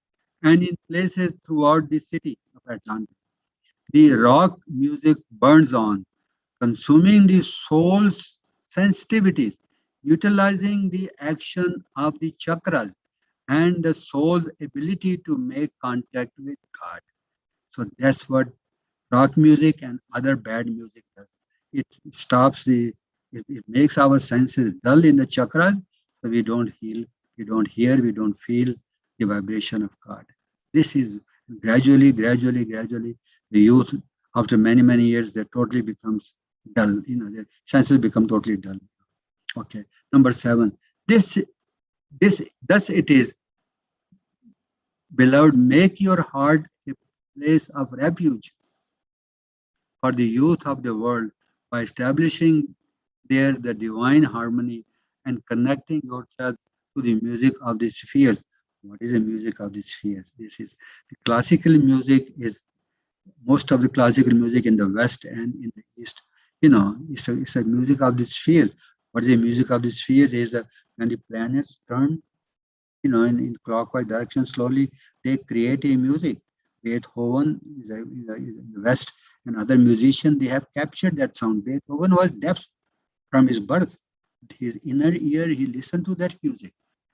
and in places throughout the city of Atlanta. The rock music burns on, consuming the soul's sensitivities, utilizing the action of the chakras and the soul's ability to make contact with God. So that's what rock music and other bad music does. It stops it makes our senses dull in the chakras, so we don't heal, we don't hear, we don't feel the vibration of God. This is gradually, the youth, after many years, they totally becomes dull. Their senses become totally dull. Okay. Number seven. This this thus it is, beloved, make your heart a place of refuge for the youth of the world by establishing there the divine harmony and connecting yourself to the music of the spheres. What is the music of the spheres? This is the classical music is most of the classical music in the West and in the East. It's a music of the spheres. What is the music of the spheres? Is that when the planets turn, in clockwise direction slowly, they create a music. Beethoven is in the West, and other musicians, they have captured that sound. Beethoven was deaf from his birth. His inner ear, he listened to that music,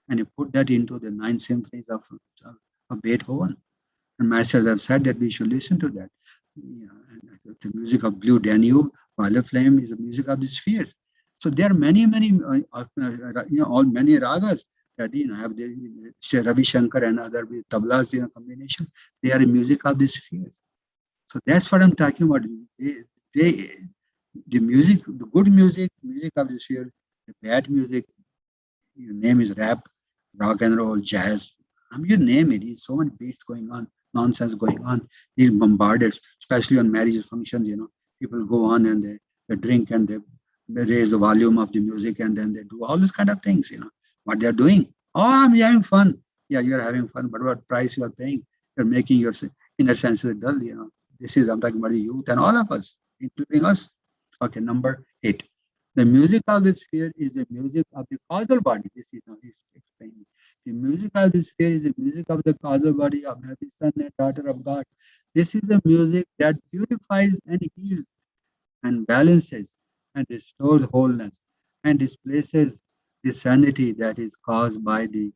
and he put that into the nine symphonies of Beethoven. And masters have said that we should listen to that. And the music of Blue Danube, Violet Flame is the music of the spheres. So there are many, all many ragas that have the Ravi Shankar and other tablas combination. They are the music of the spheres. So that's what I'm talking about. They, the music, the good music of the sphere, the bad music, your name is rap, rock and roll, jazz. You name it. There's so many beats going on, nonsense going on. He's bombarded, especially on marriage functions. People go on and they drink and they raise the volume of the music, and then they do all these kind of things, what they're doing. Oh, I'm having fun. Yeah, you're having fun, but what price you are paying? You're making your inner senses dull. This is, I'm talking about the youth and all of us, including us. Okay, number 8. The music of the sphere is the music of the causal body. This is now he's explaining. The music of the sphere is the music of the causal body of every son and daughter of God. This is the music that purifies and heals and balances and restores wholeness and displaces the sanity that is caused by the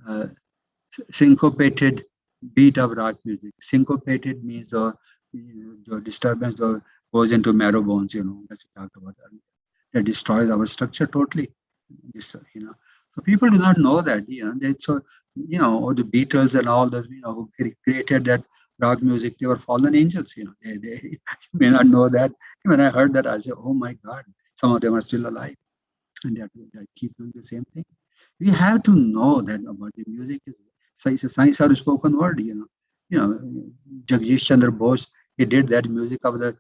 uh, syncopated beat of rock music. Syncopated means the disturbance goes into marrow bones, as we talked about earlier. That destroys our structure totally. So people do not know that, or the Beatles and all those, who created that rock music, they were fallen angels, they may not know that. When I heard that, I said, oh my God, some of them are still alive and they keep doing the same thing. We have to know that about the music is science of the spoken word. Jagdish Chandra Bose, he did that music of the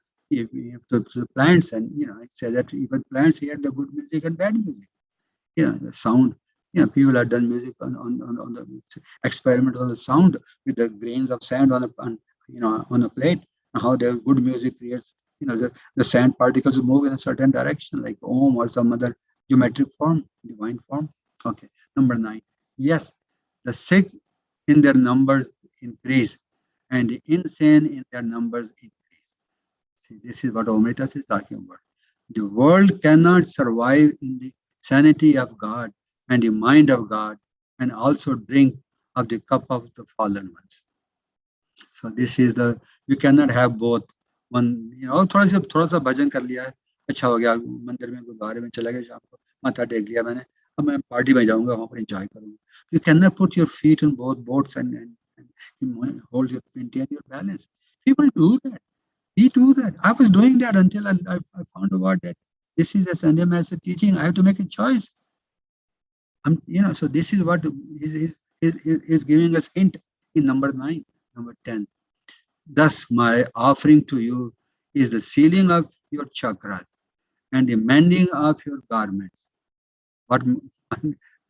plants, and it said that even plants hear the good music and bad music. The sound. People have done music on the experiment on the sound with the grains of sand on a plate. And how the good music creates, the sand particles move in a certain direction, like Om or some other geometric form, divine form. Okay, number 9. Yes, the sick in their numbers increase, and the insane in their numbers increase. See, this is what Omri-Tas is talking about. The world cannot survive in the sanity of God and the mind of God and also drink of the cup of the fallen ones. So this is the, you cannot have both. One, थोड़ा सा भजन कर लिया है, अच्छा हो गया, मंदिर में गुरुद्वारे में चला गया, शाम को माथा टेक लिया मैंने, अब मैं पार्टी में जाऊंगा, वहां पर एंजॉय करूंगा. You cannot put your feet in both boats and hold your maintain your balance. People do that. We do that. I was doing that until I found out that this is a Sunday Master teaching. I have to make a choice. So this is what is giving us hint in number 9, number 10. Thus, my offering to you is the sealing of your chakras and the mending of your garments. What,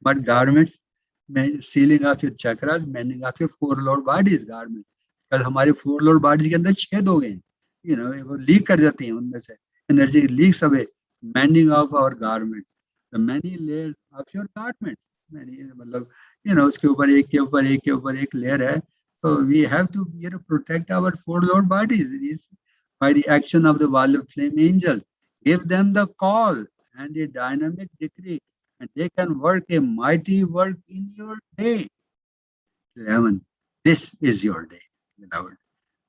what garments? Sealing of your chakras, mending of your four lower bodies garments. Because हमारे four lower bodies के अंदर छेद हो गए, वो leak कर जाती हैं, उनमें से energy leaks away. Mending of our garments, the many layers of your garments. मतलब उसके ऊपर एक के ऊपर एक के ऊपर एक layer है. So we have to protect our four lower bodies by the action of the wall of flame angel. Give them the call and the dynamic decree, and they can work a mighty work in your day. 11. This is your day, beloved.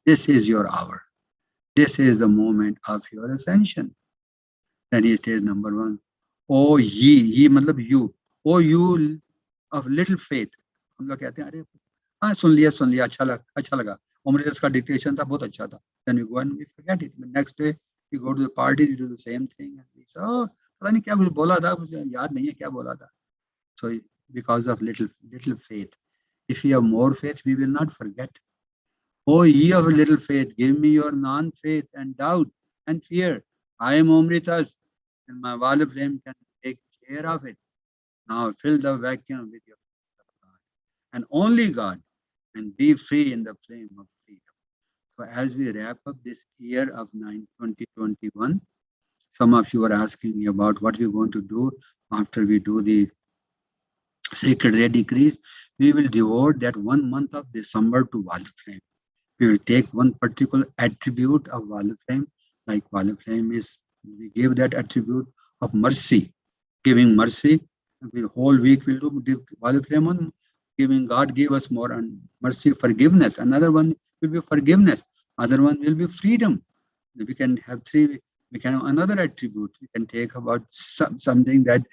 This is your hour. This is the moment of your ascension. Then he says, number 1, oh ye matlab you, oh you of little faith. हम लोग कहते हैं अरे हाँ सुन लिया अच्छा लगा Omri-Tas का dictation था बहुत अच्छा था. Then we go and we forget it. But next day we go to the party, we do the same thing, and we say, oh पता नहीं क्या कुछ बोला था, मुझे याद नहीं है क्या बोला था. So because of little faith. If we have more faith, we will not forget. Oh ye of little faith, give me your non-faith and doubt and fear. I am Omri-Tas, and my wall of flame can take care of it. Now fill the vacuum with your God, and only God, and be free in the flame of freedom. So as we wrap up this year of 2021, some of you are asking me about what we're going to do after we do the sacred ray decrees. We will devote that 1 month of December to wall of flame. We will take one particular attribute of wall of flame, like wall of flame is, we give that attribute of mercy, giving mercy. The whole week we'll do wall of flame on giving. God give us more and mercy, forgiveness. Another one will be forgiveness. Other one will be freedom. We can have 3. We can have another attribute. We can take about something that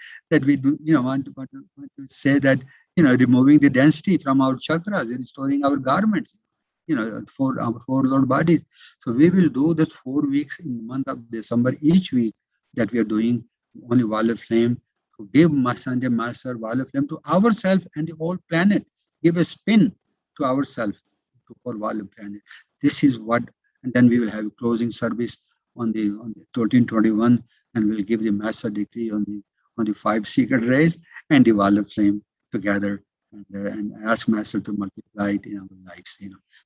we do, want to say that, removing the density from our chakras and restoring our garments, for our 4 Lord bodies. So we will do this 4 weeks in the month of December, each week that we are doing only wall of flame, to give Sanjay Master wall of flame to ourselves and the whole planet. Give a spin to ourselves for wall of planet. This is what, and then we will have a closing service on the 1321, and we'll give the master decree on the five secret rays and the wall of flame together, and ask master to multiply it in our lives.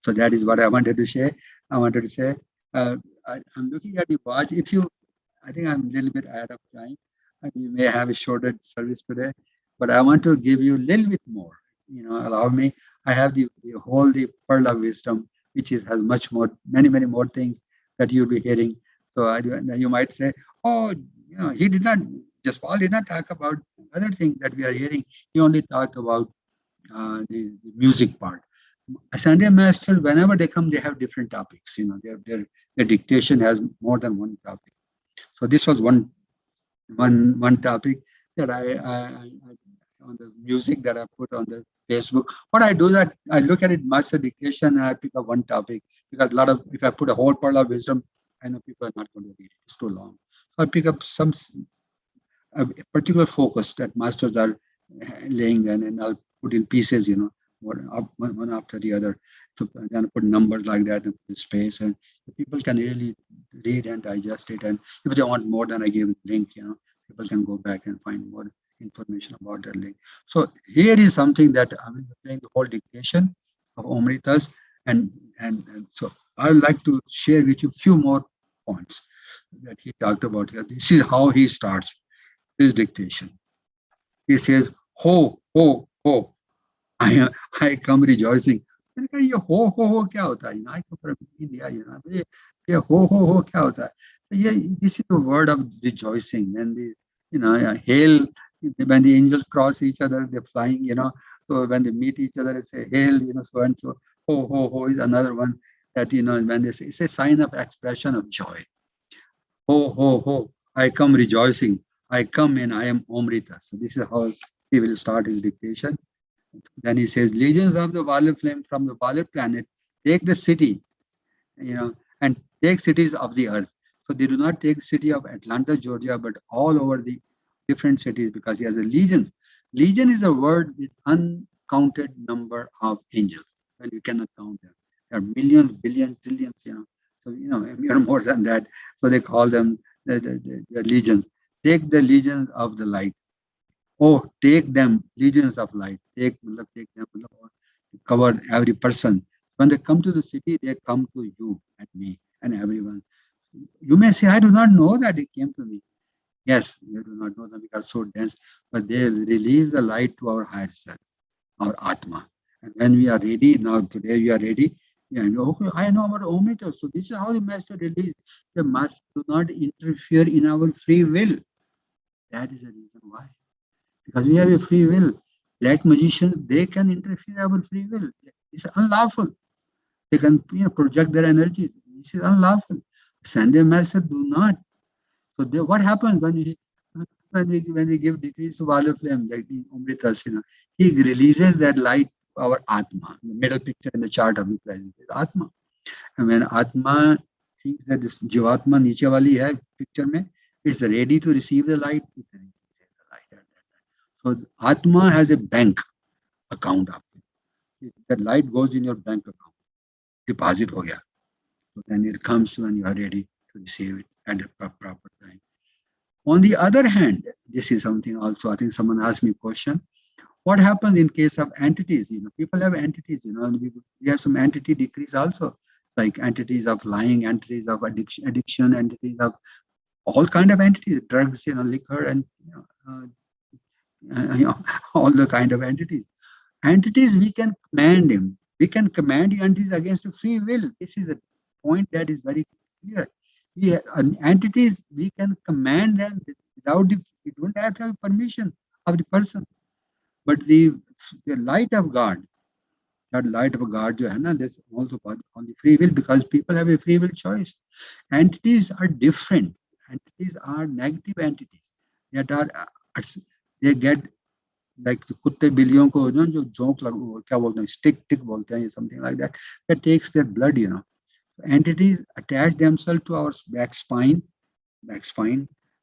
So that is what I wanted to share. I wanted to say, I'm looking at the watch. I think I'm a little bit out of time. We may have a shorter service today, but I want to give you a little bit more. Allow me. I have the pearl of wisdom, which has much more, many more things that you'll be hearing. So you might say, oh, he did not, just Paul did not talk about other things that we are hearing. He only talked about the music part. A Sunday master, whenever they come, they have different topics. Their dictation has more than one topic. So this was one topic that on the music that I put on the Facebook. What I do is that I look at it master dictation and I pick up one topic, because if I put a whole pearl of wisdom, I know people are not going to read it. It's too long. So I pick up some a particular focus that masters are laying, and I'll put in pieces, one after the other. So then put numbers like that and put space, and people can really read and digest it. And if they want more, then I give a link. People can go back and find more information about that link. So here is something that I will be playing the whole dictation of Omri-Tas, and so I would like to share with you a few more points that he talked about here. This is how he starts his dictation. He says, ho, ho, ho, I, I come rejoicing. मैंने कहा ये हो क्या होता है? I come from India, ये हो क्या होता है? This is the word of rejoicing. And hail, when the angels cross each other, they're flying, so when they meet each other, they say hail, so and so. Ho is another one that, when they say, it's a sign of expression of joy. Ho, I come rejoicing. I come and I am Omri-Tas. So this is how he will start his dictation. Then he says, legions of the violet flame from the violet planet take the city, and take cities of the earth. So they do not take the city of Atlanta, Georgia, but all over the different cities, because he has a legions. Legion is a word with uncounted number of angels, and you cannot count them. There are millions, billions, trillions, So, more than that. So they call them the legions. Take the legions of the light. Oh, take them, legions of light. Take them, cover every person. When they come to the city, they come to you and me and everyone. You may say, I do not know that it came to me. Yes, you do not know them because so dense, but they release the light to our higher self, our Atma. And when we are ready, now today we are ready, okay, I know about Omri-Tas. So this is how the master release. They must do not interfere in our free will. That is the reason why. Because we have a free will. Like magicians, they can interfere in our free will. It's unlawful. They can project their energies. This is unlawful. Sunday master do not. So what happens when we give decrees to Violet Flame, like the Omri-Tas, he releases that light to our Atma. The middle picture in the chart of the present is Atma. And when Atma thinks that this Jivatma niche wali hai picture mein, it's ready to receive the light, it receives the light at that time. So Atma has a bank account of it. That light goes in your bank account. Deposit ho gaya. So then it comes when you are ready to receive it at the proper time. On the other hand, this is something also, I think someone asked me a question. What happens in case of entities? People have entities, and we have some entity decrees also, like entities of lying, entities of addiction, entities of all kind of entities, drugs, liquor, and all the kind of entities. Entities, we can command them. We can command the entities against the free will. This is a point that is very clear. Entities, we can command them we don't have to have permission of the person. But the light of God, that light of God, that's also on the free will, because people have a free will choice. Entities are different. Entities are negative entities that are, they get like कुत्ते बिल्लियों को जो जोंक क्या बोलते हैं stick बोलते हैं something like that takes their blood. Entities attach themselves to our back spine,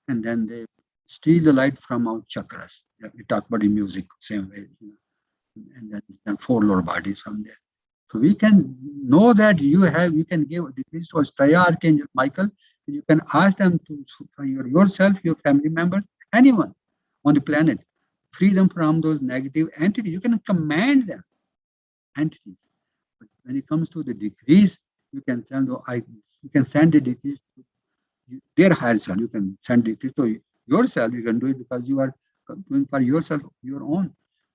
and then they steal the light from our chakras. We talk about in music same way, and then 4 lower bodies from there. So we can know that you can give decrees to Straya Archangel Michael, You can ask them to, for yourself, your family members, anyone on the planet, free them from those negative entities. You can command them, entities. But when it comes to the degrees, you can send, you can send the degrees to their higher self. You can send degrees to yourself. You can do it because you are doing for yourself, your own.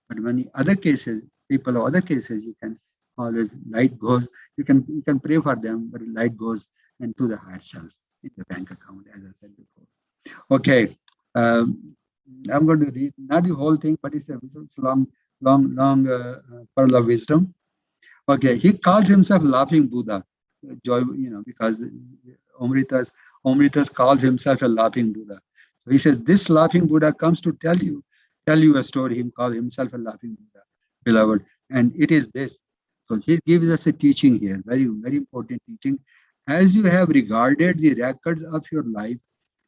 But many other cases, people or other cases, you can always light goes. You can pray for them, but light goes into the higher self in the bank account, as I said before. Okay, um, I'm going to read not the whole thing, but it's a long, long pearl of wisdom. Okay, he calls himself Laughing Buddha, joy, because Omritas, Omritas calls himself a Laughing Buddha. So he says, this Laughing Buddha comes to tell you a story. He calls himself a Laughing Buddha, beloved, and it is this. So he gives us a teaching here, very, very important teaching. As you have regarded the records of your life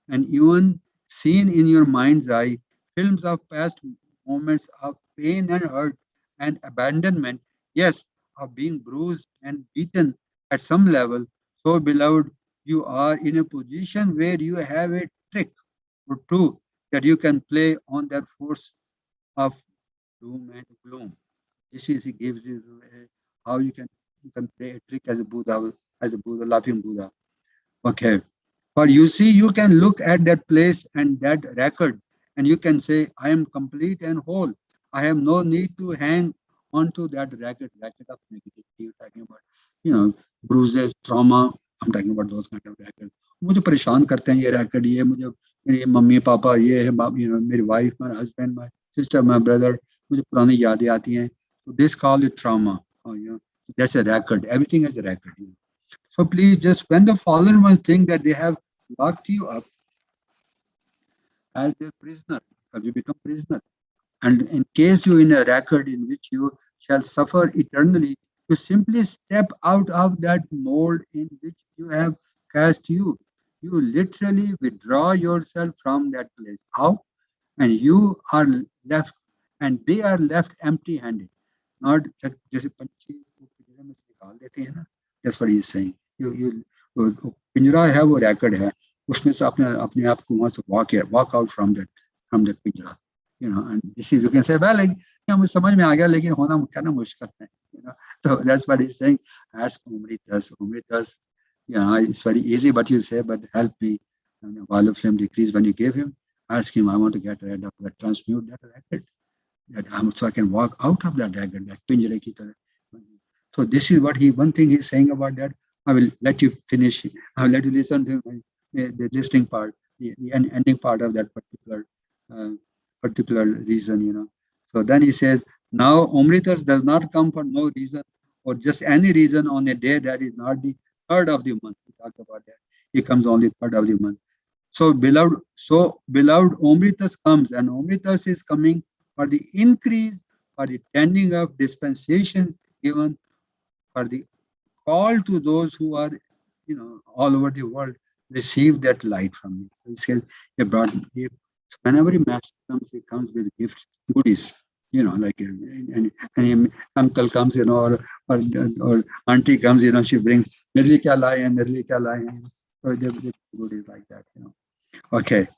and even seen in your mind's eye films of past moments of pain and hurt and abandonment, yes, of being bruised and beaten at some level. So, beloved, you are in a position where you have a trick or two that you can play on that force of doom and gloom. This is he gives you how you can play a trick as a Buddha, laughing Buddha. Okay. For you see, you can look at that place and that record, and you can say, I am complete and whole. I have no need to hang on to that record of negativity you're talking about. Bruises, trauma, I'm talking about those kind of records. मुझे परेशान करते हैं ये record, ये मुझे मेरी mummy papa ये है, मेरी wife, my husband, my sister, my brother, मुझे पुरानी यादें आती हैं. So this called it trauma. That's a record. Everything is a record. So please, just when the fallen ones think that they have locked you up as their prisoner, because you become prisoner, and in case you in a record in which you shall suffer eternally, you simply step out of that mold in which you have cast you. You literally withdraw yourself from that place. How? And you are left, and they are left empty-handed. Not जैसे पंछी को पिंजरे में से निकाल देते हैं ना. That's what he's saying. पिंजरा है, वो रैकेट है, उसमें से अपने अपने आप को वहां से walk out from that पिंजरा. And this is, you can say, well, like, मुझे समझ में आ गया, लेकिन होना करना मुश्किल है. So that's what he's saying. Ask Omri-Tas. It's very easy what you say, but help me. While of flame decrease when you gave him, ask him, I want to get rid of that, transmute that record, so I can walk out of that record, that pinjare ki tarah. So this is what one thing he's saying about that. I will let you finish. I will let you listen to the listening part, the ending part of that uh, particular reason. So then he says, now Omritas does not come for no reason or just any reason on a day that is not the third of the month. We talked about that. He comes only third of the month. So beloved, Omritas comes, and Omritas is coming for the increase, for the tending of dispensations given, for the call to those who are, all over the world, receive that light from me. He says, he brought he, whenever a master comes, he comes with gifts, goodies. Like any uncle comes, or auntie comes, she brings, "Merli kya laye hain, merli kya laye hain." So they goodies like that. Okay,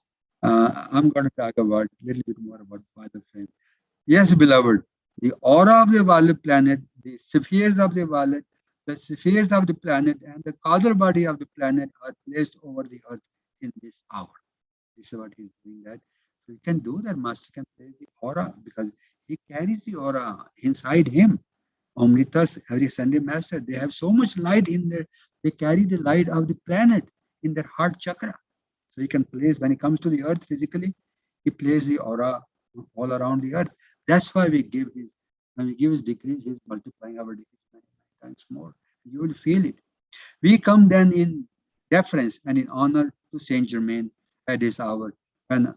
I'm going to talk about a little bit more about Father Flame. Yes, beloved, the aura of the violet planet, the spheres of the violet, the spheres of the planet, and the causal body of the planet are placed over the earth in this hour. This is what he's doing that. So you can do that, Master can place the aura because he carries the aura inside him. Omri-Tas, every Sunday Master, they have so much light in there. They carry the light of the planet in their heart chakra. So he can place, when he comes to the earth physically, he places the aura all around the earth. That's why when we give his decrees, he's multiplying our decrees many times more. You will feel it. We come then in deference and in honor to Saint Germain at this hour, when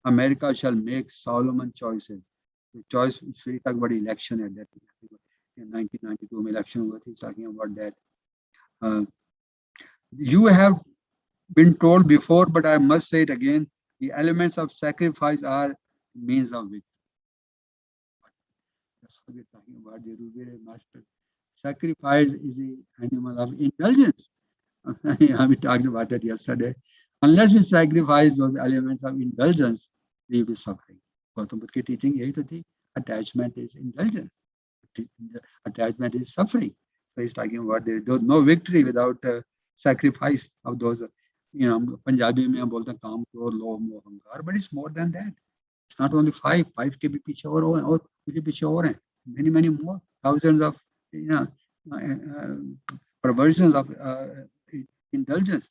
America shall make Solomon choices. The choice, we talk about election at that in 1992 election, what he's talking about that. Uh, you have been told before, but I must say it again. The elements of sacrifice are means of victory. That's what we're talking about. The Rubere master. Sacrifice is the animal of indulgence. We talked about that yesterday. Unless we sacrifice those elements of indulgence, we will be suffering. Gautam Buddha ki teaching yahi to thi. Attachment is indulgence. Attachment is suffering. So he's talking about there's no victory without sacrifice of those. Punjabi में हम बोलते हैं काम क्रोध लोभ मोह अहंकार, but it's more than that. It's not only five के भी पीछे और उसके पीछे और हैं. Many more thousands of you know perversions of indulgence.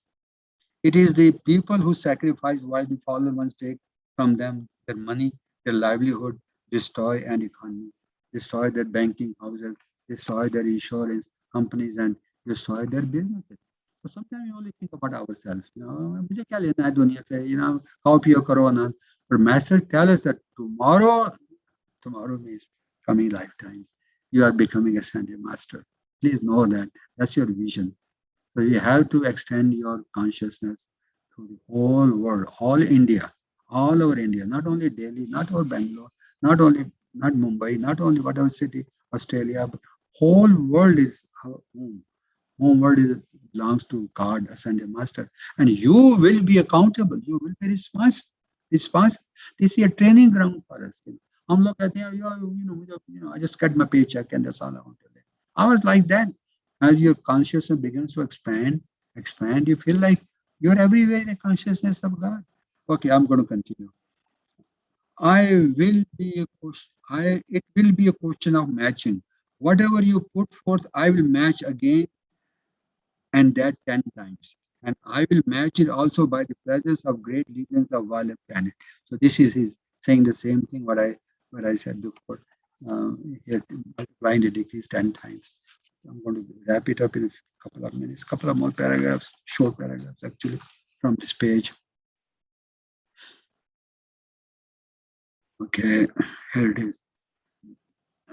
It is the people who sacrifice while the fallen ones take from them their money, their livelihood, destroy an economy, destroy their banking houses, destroy their insurance companies, and destroy their businesses. So sometimes we only think about ourselves. मुझे क्या लेना है दुनिया से? खाओ पियो करो ना. But Master tell us that tomorrow means coming lifetimes. You are becoming a Sunday master. Please know that. That's your vision. So you have to extend your consciousness to the whole world, all over India, not only Delhi, not only Bangalore, not Mumbai, not only whatever city, Australia, but whole world is our home. Home world belongs to God, Ascended Master, and you will be accountable. You will be responsible. Responsible. This is a training ground for us. हम लोग कहते हैं, I just cut my paycheck and that's all I want to live. I was like that. As your consciousness begins to expand, you feel like you're everywhere in the consciousness of God. Okay, I'm going to continue. It will be a question of matching. Whatever you put forth, I will match again and that 10 times. And I will match it also by the presence of great legions of violet planet. So this is his saying the same thing what I said before. Here, multiplying the degrees 10 times. I'm going to wrap it up in a couple of minutes, couple of more paragraphs, short paragraphs actually, from this page. Okay, here it is.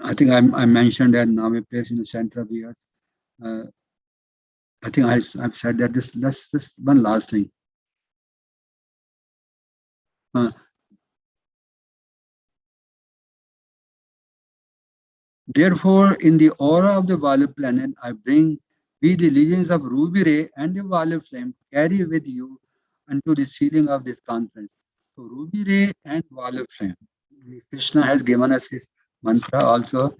I think I mentioned that now we place in the center of the earth. I think I've said that this one last thing. Therefore, in the aura of the violet planet, I bring we the legions of ruby ray and the violet flame carry with you unto the ceiling of this conference. So ruby ray and violet flame. Krishna has given us his mantra also.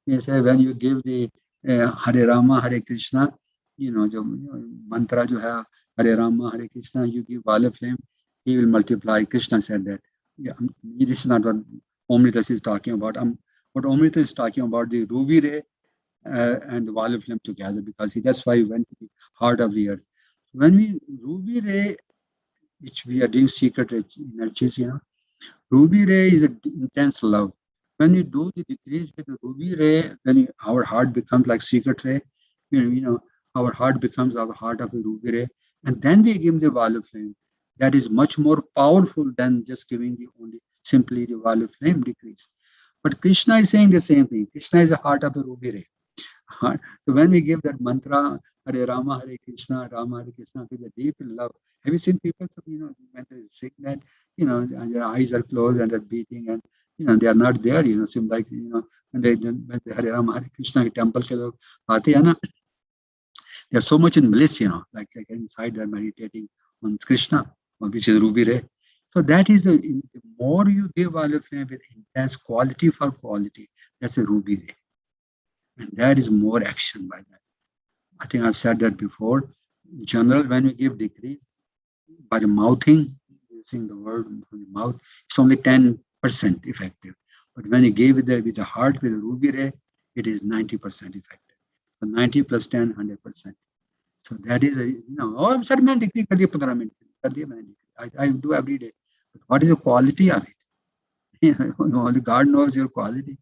We say when you give the Hare Rama, Hare Krishna, mantra jo hai, Hare Rama, Hare Krishna, you give violet flame, he will multiply. Krishna said that. Yeah, this is not what Omri-Tas is talking about. What Omri-Tas is talking about the ruby ray and the violet flame together, because that's why he went to the heart of the earth. When we ruby ray, which we are doing secret energies, ruby ray is an intense love. When we do the degrees with the ruby ray, when our heart becomes like secret ray, our heart becomes our heart of a ruby ray, and then we give the violet flame. That is much more powerful than just giving the only simply the violet flame degrees. But Krishna is saying the same thing. Krishna is the heart of a ruby ray. So when we give that mantra, Hare Rama, Hare Krishna, Rama, Hare Krishna, with a deep love. Have you seen people, when they sing that, and their eyes are closed and they're beating and, they are not there, seem like, when they Hare Rama, Hare Krishna ke temple ke log aate hai na, they are so much in bliss, like inside they're meditating on Krishna, which is Ruby Ray. So that is the more you give violet flame with intense quality for quality, that's a Ruby Ray. And that is more action by that. I think I've said that before. In general, when we give degrees by the mouthing, using the word from the mouth, it's only 10% effective. But when you give it with the heart, with the ruby ray, it is 90% effective. So 90 plus 10, 100%. So that is, oh, sir, I degree kar diya 15 minutes. I do every day. But what is the quality of it? Only God knows your quality.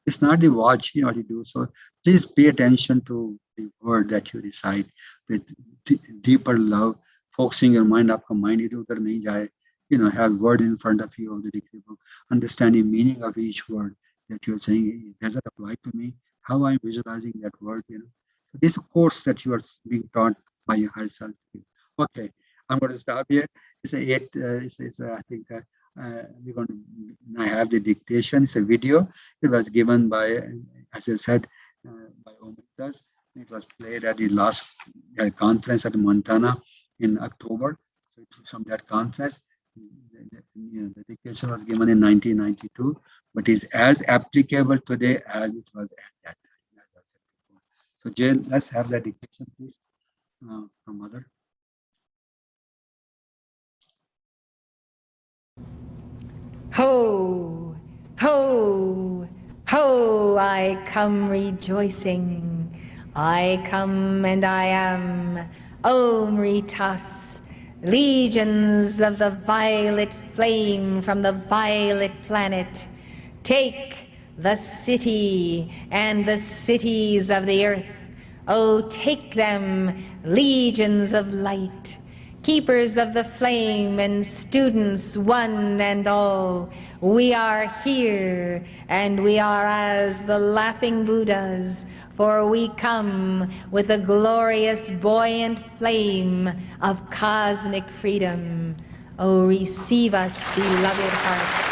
It's not the watch, what you do. So please pay attention to the word that you recite with deeper love, focusing your mind, आपका mind इधर उधर नहीं जाए. Have word in front of you of the decree book, understanding meaning of each word that you're saying. Does it apply to me? How I'm visualizing that word, So this course that you are being taught by your higher self. Okay, I'm going to stop here. It's I think we're going to I have the dictation. It's a video. It was given by, as I said, by Omri-Tas. It was played at the last conference at Montana in October. So it was from that conference. The dedication was given in 1992, but is as applicable today as it was at that time. As I said before. So Jane, let's have that dedication, please, from Mother. Ho, ho, ho, I come rejoicing. I come and I am Omri-Tas, legions of the violet flame from the violet planet. Take the city and the cities of the earth. Oh, take them, legions of light. Keepers of the flame and students one and all, we are here and we are as the laughing Buddhas, for we come with the glorious buoyant flame of cosmic freedom. Oh, receive us, beloved hearts.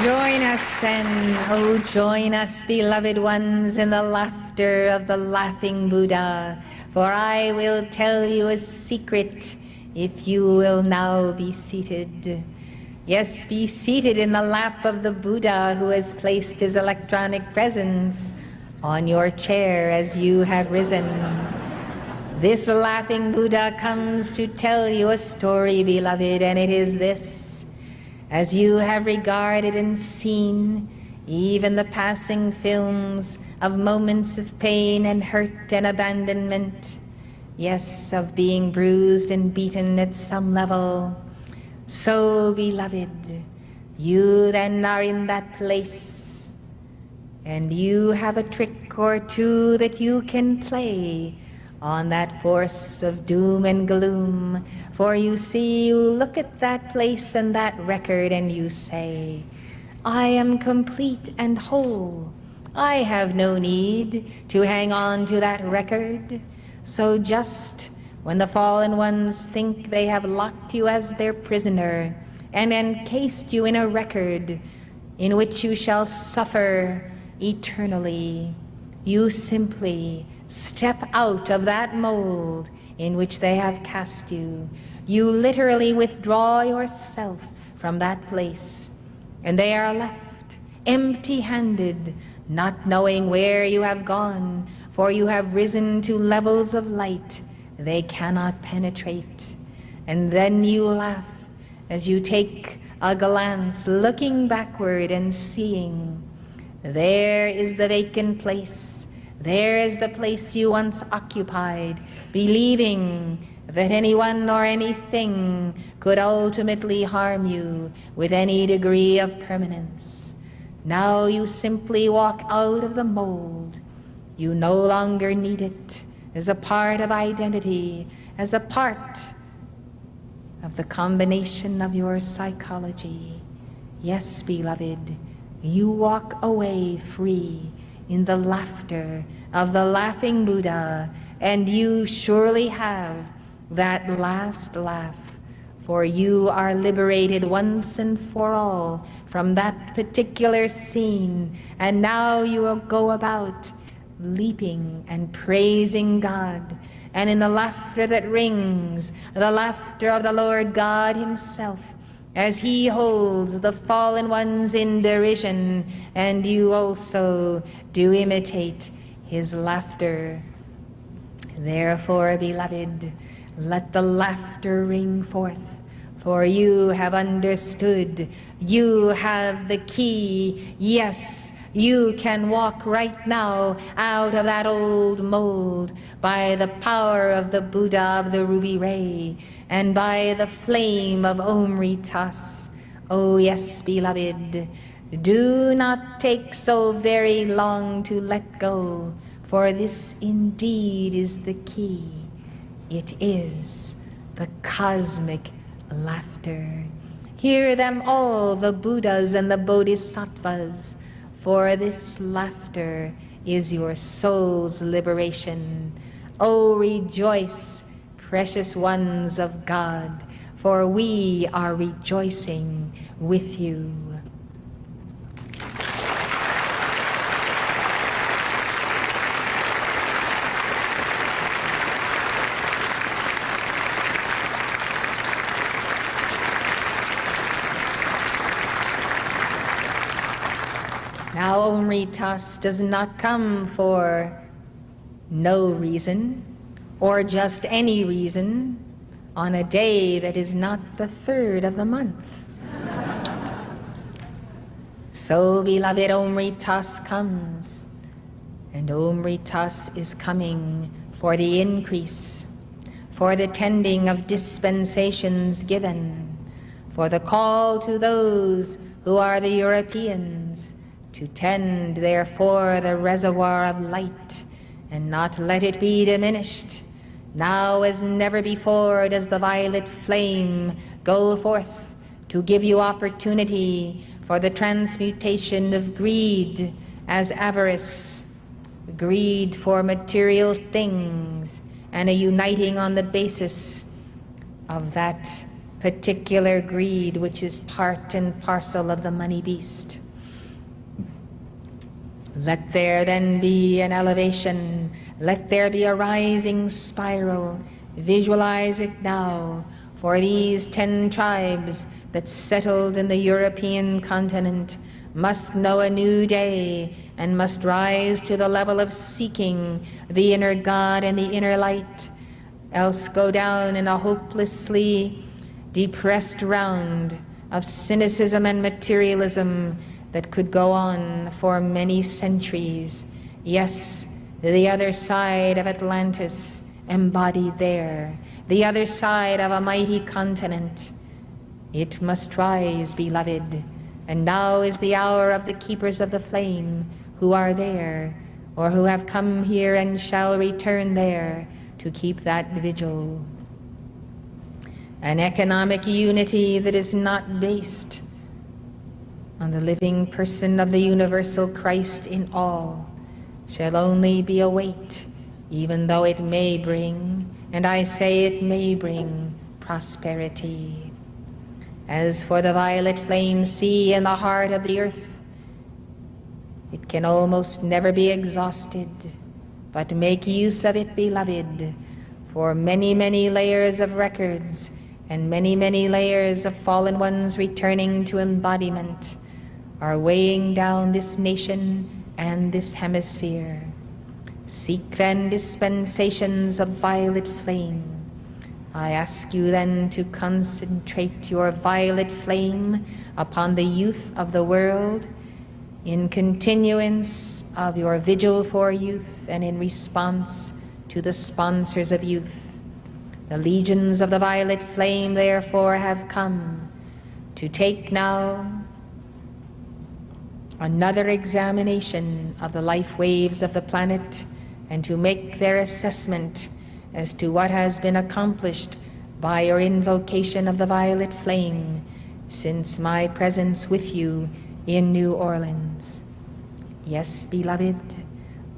Join us then, oh join us, beloved ones, in the laughter of the laughing Buddha, for I will tell you a secret if you will now be seated. Yes, be seated in the lap of the Buddha who has placed his electronic presence on your chair as you have risen. This laughing Buddha comes to tell you a story, beloved, and it is this. As you have regarded and seen even the passing films of moments of pain and hurt and abandonment, yes, of being bruised and beaten at some level, so, beloved, you then are in that place, and you have a trick or two that you can play on that force of doom and gloom. For you see, you look at that place and that record and you say, I am complete and whole. I have no need to hang on to that record. So just when the fallen ones think they have locked you as their prisoner and encased you in a record in which you shall suffer eternally, you simply step out of that mold in which they have cast you. You literally withdraw yourself from that place, and they are left empty-handed, not knowing where you have gone, for you have risen to levels of light they cannot penetrate. And then you laugh as you take a glance, looking backward and seeing, there is the vacant place. There is the place you once occupied, believing that anyone or anything could ultimately harm you with any degree of permanence. Now you simply walk out of the mold. You no longer need it as a part of identity, as a part of the combination of your psychology. Yes, beloved, you walk away free in the laughter of the laughing Buddha, and you surely have that last laugh, for you are liberated once and for all from that particular scene, and now you will go about leaping and praising God, and in the laughter that rings, the laughter of the Lord God himself, as he holds the fallen ones in derision, and you also do imitate his laughter. Therefore, beloved, let the laughter ring forth, for you have understood, you have the key. Yes, you can walk right now out of that old mold by the power of the Buddha of the ruby ray and by the flame of Omri-Tas. Oh yes, beloved, Do not take so very long to let go, for this indeed is the key. It is the cosmic laughter. Hear them all, the Buddhas and the Bodhisattvas, for this laughter is your soul's liberation. Oh, rejoice, precious ones of God, for we are rejoicing with you. Now, Omri-Tas does not come for no reason, or just any reason, on a day that is not the 3rd of the month. So, beloved, Omri-Tas comes, and Omri-Tas is coming for the increase, for the tending of dispensations given, for the call to those who are the Europeans, to tend therefore the reservoir of light, and not let it be diminished. Now as never before does the violet flame go forth to give you opportunity for the transmutation of greed as avarice, greed for material things, and a uniting on the basis of that particular greed which is part and parcel of the money beast. Let there then be an elevation, let there be a rising spiral. Visualize it now for these 10 tribes that settled in the European continent must know a new day and must rise to the level of seeking the inner God and the inner light, else go down in a hopelessly depressed round of cynicism and materialism that could go on for many centuries. Yes, the other side of Atlantis embodied there, the other side of a mighty continent. It must rise, beloved, and now is the hour of the keepers of the flame who are there, or who have come here and shall return there to keep that vigil. An economic unity that is not based on the living person of the universal Christ in all shall only be a weight, even though it may bring, and I say it may bring, prosperity. As for the violet flame sea in the heart of the earth, it can almost never be exhausted, but make use of it, beloved, for many, many layers of records and many, many layers of fallen ones returning to embodiment are weighing down this nation and this hemisphere. Seek then dispensations of violet flame. I ask you then to concentrate your violet flame upon the youth of the world in continuance of your vigil for youth and in response to the sponsors of youth. The legions of the violet flame therefore have come to take now another examination of the life waves of the planet and to make their assessment as to what has been accomplished by your invocation of the violet flame since my presence with you in New Orleans. Yes, beloved,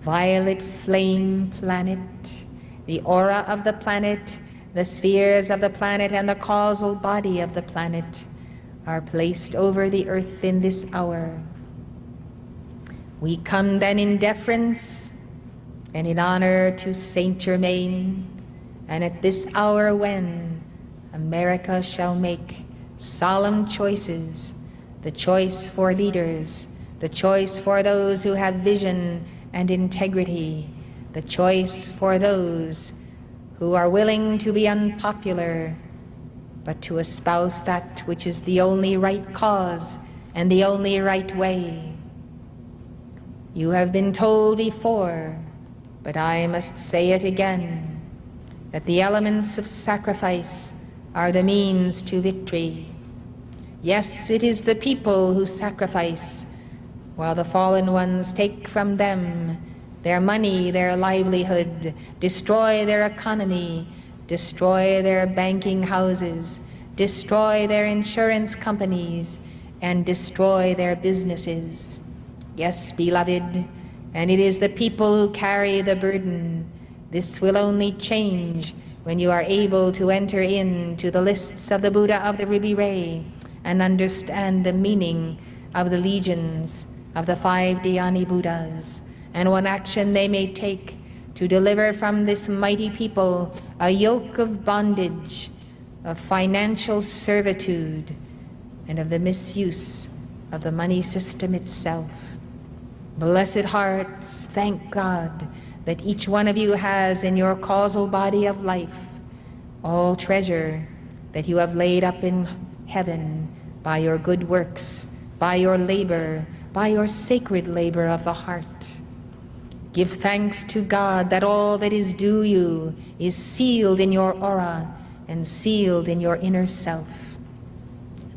violet flame planet, the aura of the planet, the spheres of the planet, and the causal body of the planet are placed over the earth in this hour. We come then in deference and in honor to Saint Germain, and at this hour when America shall make solemn choices, the choice for leaders, the choice for those who have vision and integrity, the choice for those who are willing to be unpopular, but to espouse that which is the only right cause and the only right way. You have been told before, but I must say it again, that the elements of sacrifice are the means to victory. Yes, it is the people who sacrifice, while the fallen ones take from them their money, their livelihood, destroy their economy, destroy their banking houses, destroy their insurance companies, and destroy their businesses. Yes, beloved, and it is the people who carry the burden. This will only change when you are able to enter into the lists of the Buddha of the Ruby Ray and understand the meaning of the legions of the 5 Dhyani Buddhas, and what action they may take to deliver from this mighty people a yoke of bondage, of financial servitude, and of the misuse of the money system itself. Blessed hearts, thank God that each one of you has in your causal body of life all treasure that you have laid up in heaven by your good works, by your labor, by your sacred labor of the heart. Give thanks to God that all that is due you is sealed in your aura and sealed in your inner self.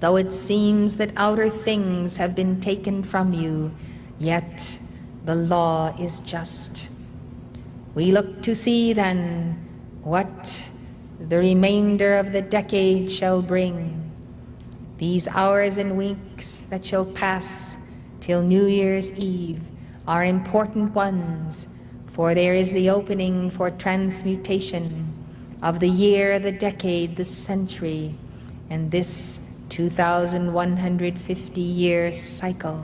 Though it seems that outer things have been taken from you, yet the law is just. We look to see then what the remainder of the decade shall bring. These hours and weeks that shall pass till New Year's Eve are important ones, for there is the opening for transmutation of the year, the decade, the century, and this 2,150-year cycle.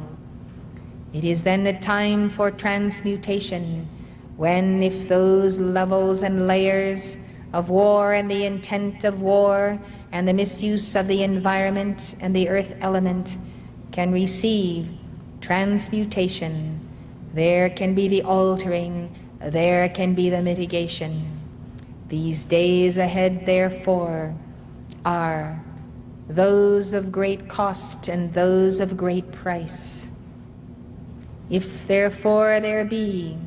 It is then a time for transmutation, when, if those levels and layers of war and the intent of war and the misuse of the environment and the earth element can receive transmutation, there can be the altering, there can be the mitigation. These days ahead, therefore, are those of great cost and those of great price. If therefore there be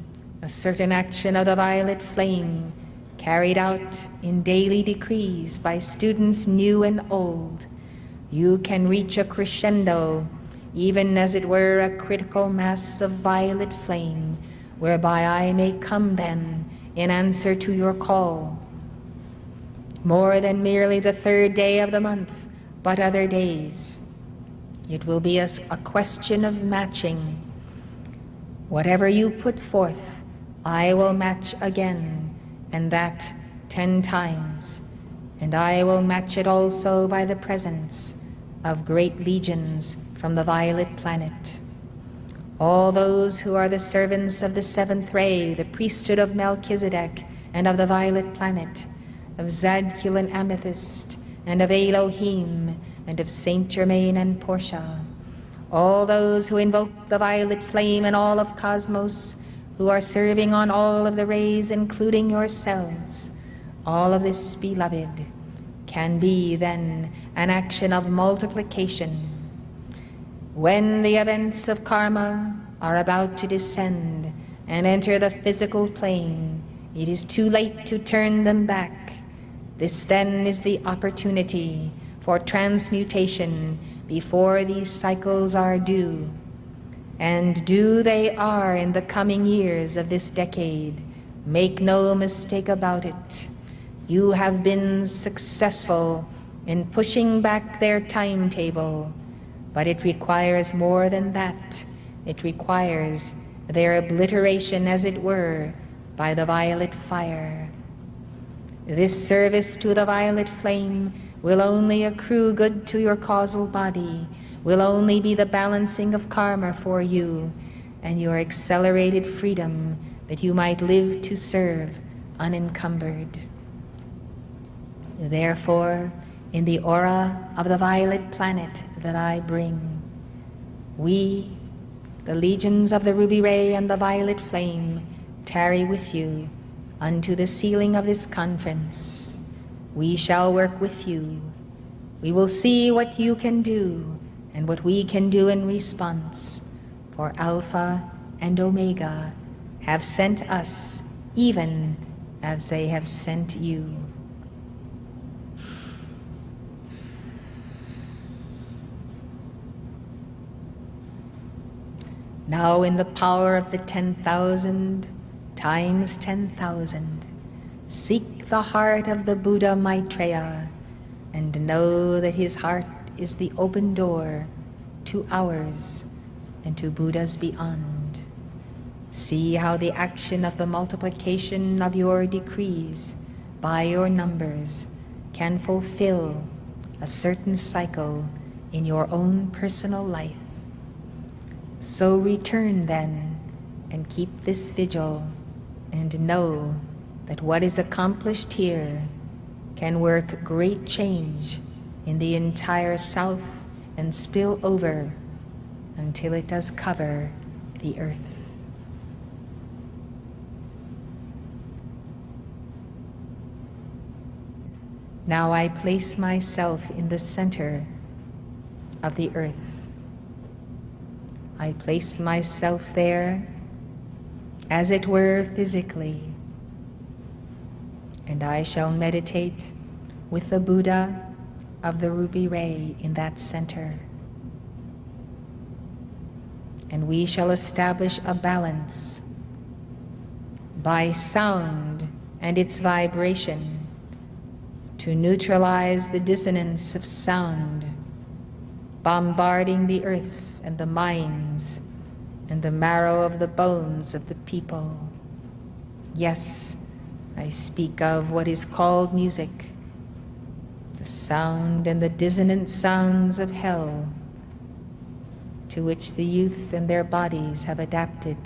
a certain action of the violet flame carried out in daily decrees by students new and old, you can reach a crescendo, even as it were a critical mass of violet flame, whereby I may come then in answer to your call. More than merely the 3rd day of the month, but other days. It will be a question of matching. Whatever you put forth, I will match again, and that 10 times. And I will match it also by the presence of great legions from the violet planet. All those who are the servants of the 7th ray, the priesthood of Melchizedek and of the violet planet, of Zadkiel and Amethyst, and of Elohim, and of Saint Germain and Portia. All those who invoke the violet flame in all of cosmos, who are serving on all of the rays, including yourselves, all of this, beloved, can be then an action of multiplication. When the events of karma are about to descend and enter the physical plane, it is too late to turn them back. This then is the opportunity for transmutation before these cycles are due. And due they are in the coming years of this decade. Make no mistake about it. You have been successful in pushing back their timetable, but it requires more than that. It requires their obliteration, as it were, by the violet fire. This service to the violet flame will only accrue good to your causal body, will only be the balancing of karma for you and your accelerated freedom, that you might live to serve unencumbered. Therefore, in the aura of the violet planet that I bring, we, the legions of the ruby ray and the violet flame, tarry with you unto the sealing of this conference. We shall work with you. We will see what you can do and what we can do in response, for Alpha and Omega have sent us even as they have sent you. Now in the power of the 10,000 times 10,000, seek the heart of the Buddha Maitreya and know that his heart is the open door to ours and to Buddhas beyond. See how the action of the multiplication of your decrees by your numbers can fulfill a certain cycle in your own personal life. So return then and keep this vigil and know that what is accomplished here can work great change in the entire South and spill over until it does cover the earth. Now I place myself in the center of the earth. I place myself there, as it were physically, and I shall meditate with the Buddha of the ruby ray in that center. And we shall establish a balance by sound and its vibration to neutralize the dissonance of sound, bombarding the earth and the minds and the marrow of the bones of the people. Yes, I speak of what is called music, the sound and the dissonant sounds of hell, to which the youth and their bodies have adapted,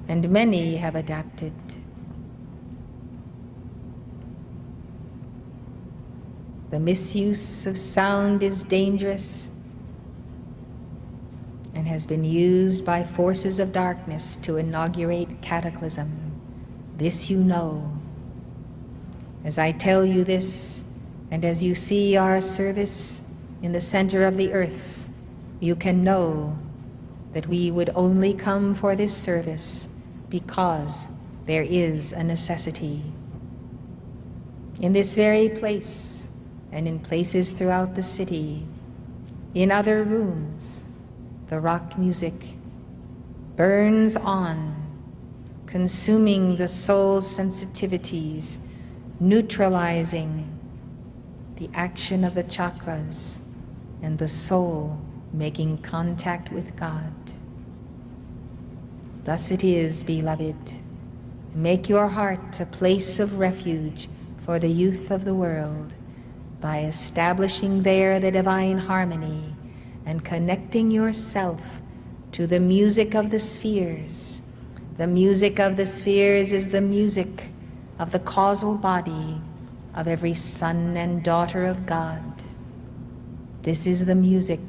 and many have adapted. The misuse of sound is dangerous and has been used by forces of darkness to inaugurate cataclysm. This you know. As I tell you this, and as you see our service in the center of the earth, you can know that we would only come for this service because there is a necessity. In this very place, and in places throughout the city, in other rooms, the rock music burns on, consuming the soul's sensitivities, neutralizing the action of the chakras, and the soul making contact with God. Thus it is, beloved. Make your heart a place of refuge for the youth of the world by establishing there the divine harmony and connecting yourself to the music of the spheres. The music of the spheres is the music of the causal body of every son and daughter of God. This is the music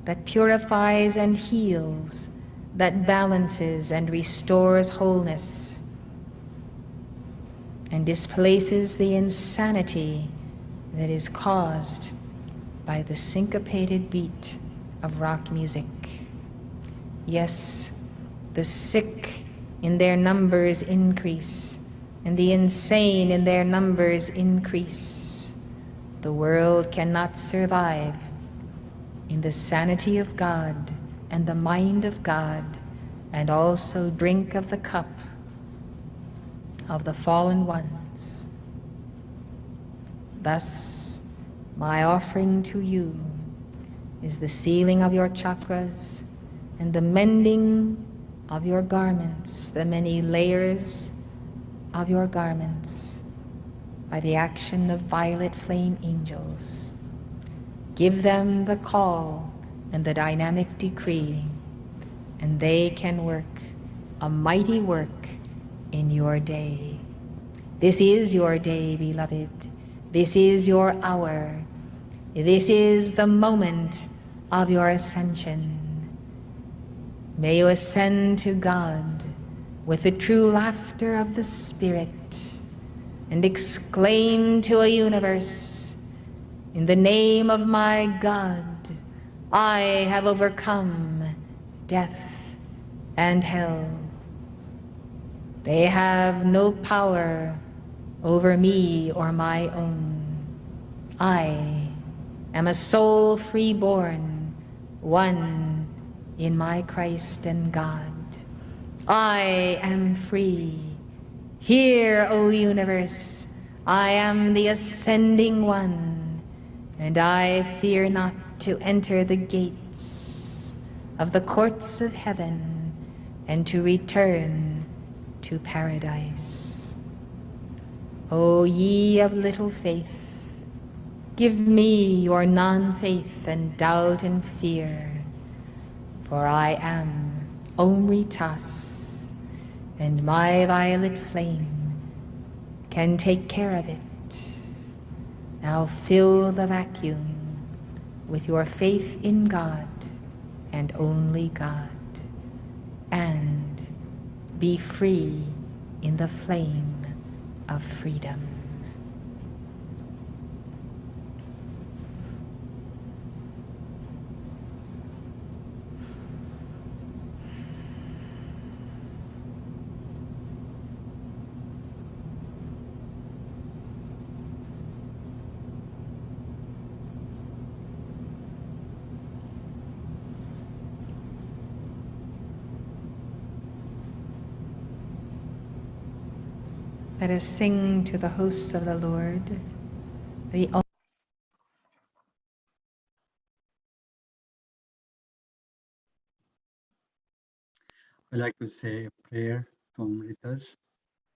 that purifies and heals, that balances and restores wholeness, and displaces the insanity that is caused by the syncopated beat of rock music. Yes, the sick in their numbers increase, and the insane in their numbers increase. The world cannot survive in the sanity of God and the mind of God, and also drink of the cup of the fallen ones. Thus, my offering to you is the sealing of your chakras and the mending of your garments, the many layers of your garments, by the action of violet flame angels. Give them the call and the dynamic decree, and they can work a mighty work in your day. This is your day, beloved. This is your hour. This is the moment of your ascension. May you ascend to God with the true laughter of the Spirit and exclaim to a universe, in the name of my God, I have overcome death and hell. They have no power over me or my own. I am a soul free-born, one in my Christ and God. I am free. Hear, O universe, I am the ascending one, and I fear not to enter the gates of the courts of heaven and to return to paradise. O ye of little faith, give me your non-faith and doubt and fear, for I am Omri-Tas, and my violet flame can take care of it. Now fill the vacuum with your faith in God and only God, and be free in the flame of freedom. Let us sing to the hosts of the Lord, the I like to say a prayer to Omri-Tas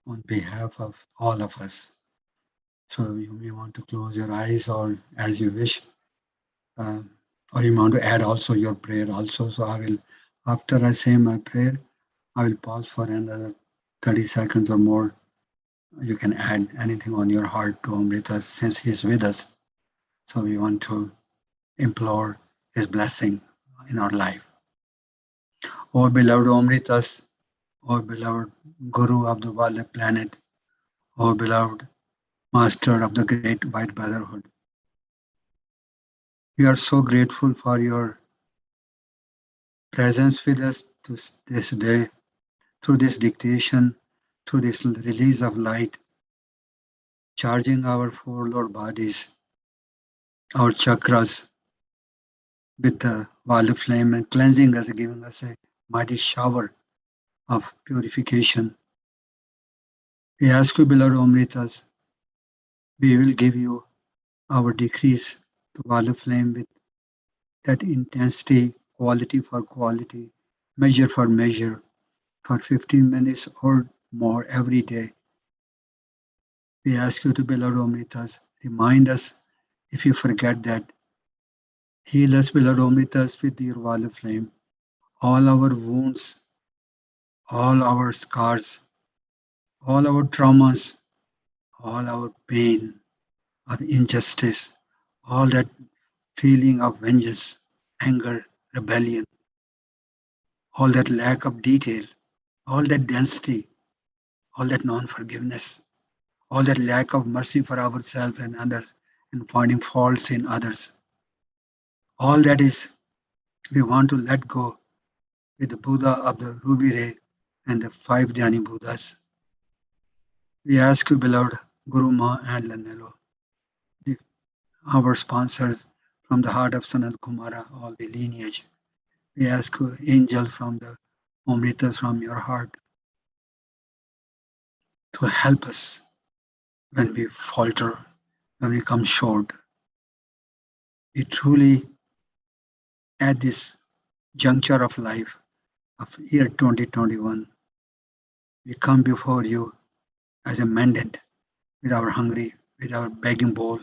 on behalf of all of us. So you may want to close your eyes or as you wish, or you want to add also your prayer also. So I will, after I say my prayer, I will pause for another 30 seconds or more. You can add anything on your heart to Omri-Tas since he's with us. So we want to implore his blessing in our life. O beloved Omri-Tas, O beloved Guru of the world planet, O beloved Master of the Great White Brotherhood. We are so grateful for your presence with us this day, through this dictation, through this release of light, charging our four Lord bodies, our chakras with the violet flame and cleansing us, giving us a mighty shower of purification. We ask you, beloved Omri-Tas, we will give you our decrease to violet flame with that intensity, quality for quality, measure for 15 minutes or more every day. We ask you to, beloved Omri-Tas, remind us if you forget that. Heal us, beloved Omri-Tas, with your violet flame. All our wounds, all our scars, all our traumas, all our pain of injustice, all that feeling of vengeance, anger, rebellion, all that lack of detail, all that density, all that non forgiveness, all that lack of mercy for ourselves and others, and finding faults in others. All that is, we want to let go with the Buddha of the Ruby Ray and the five Dhyani Buddhas. We ask you, beloved Guru Ma and Lanelo, our sponsors from the heart of Sanat Kumara, all the lineage. We ask you, angels from the Omritas from your heart, to help us when we falter, when we come short. We truly, at this juncture of life of year 2021, we come before you as a mandate with our hungry, with our begging bowl,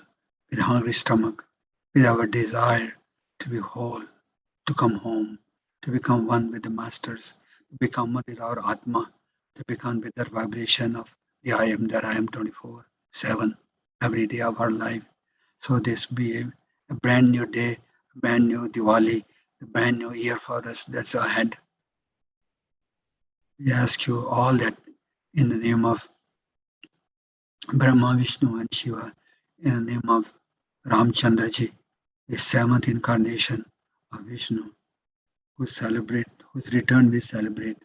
with a hungry stomach, with our desire to be whole, to come home, to become one with the masters, to become one with our Atma, to become with the vibration of the I am that I am 24/7 every day of our life. So this be a brand new day, a brand new Diwali, a brand new year for us that's ahead. We ask you all that in the name of Brahma, Vishnu, and Shiva, in the name of Ramchandraji, the seventh incarnation of Vishnu, whose return we celebrate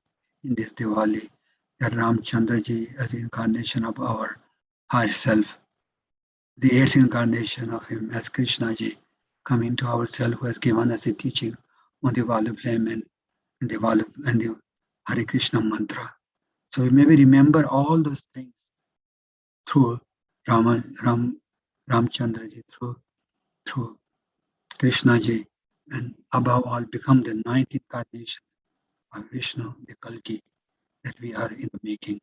in this Diwali, that Ramchandraji as the incarnation of our higher self, the eighth incarnation of him as Krishnaji, coming to ourself who has given us a teaching on the Violet flame and the Hare Krishna mantra. So we maybe remember all those things through Ramchandra ji, through Krishna ji, and above all become the ninth incarnation of Vishnu, the Kalki that we are in the making.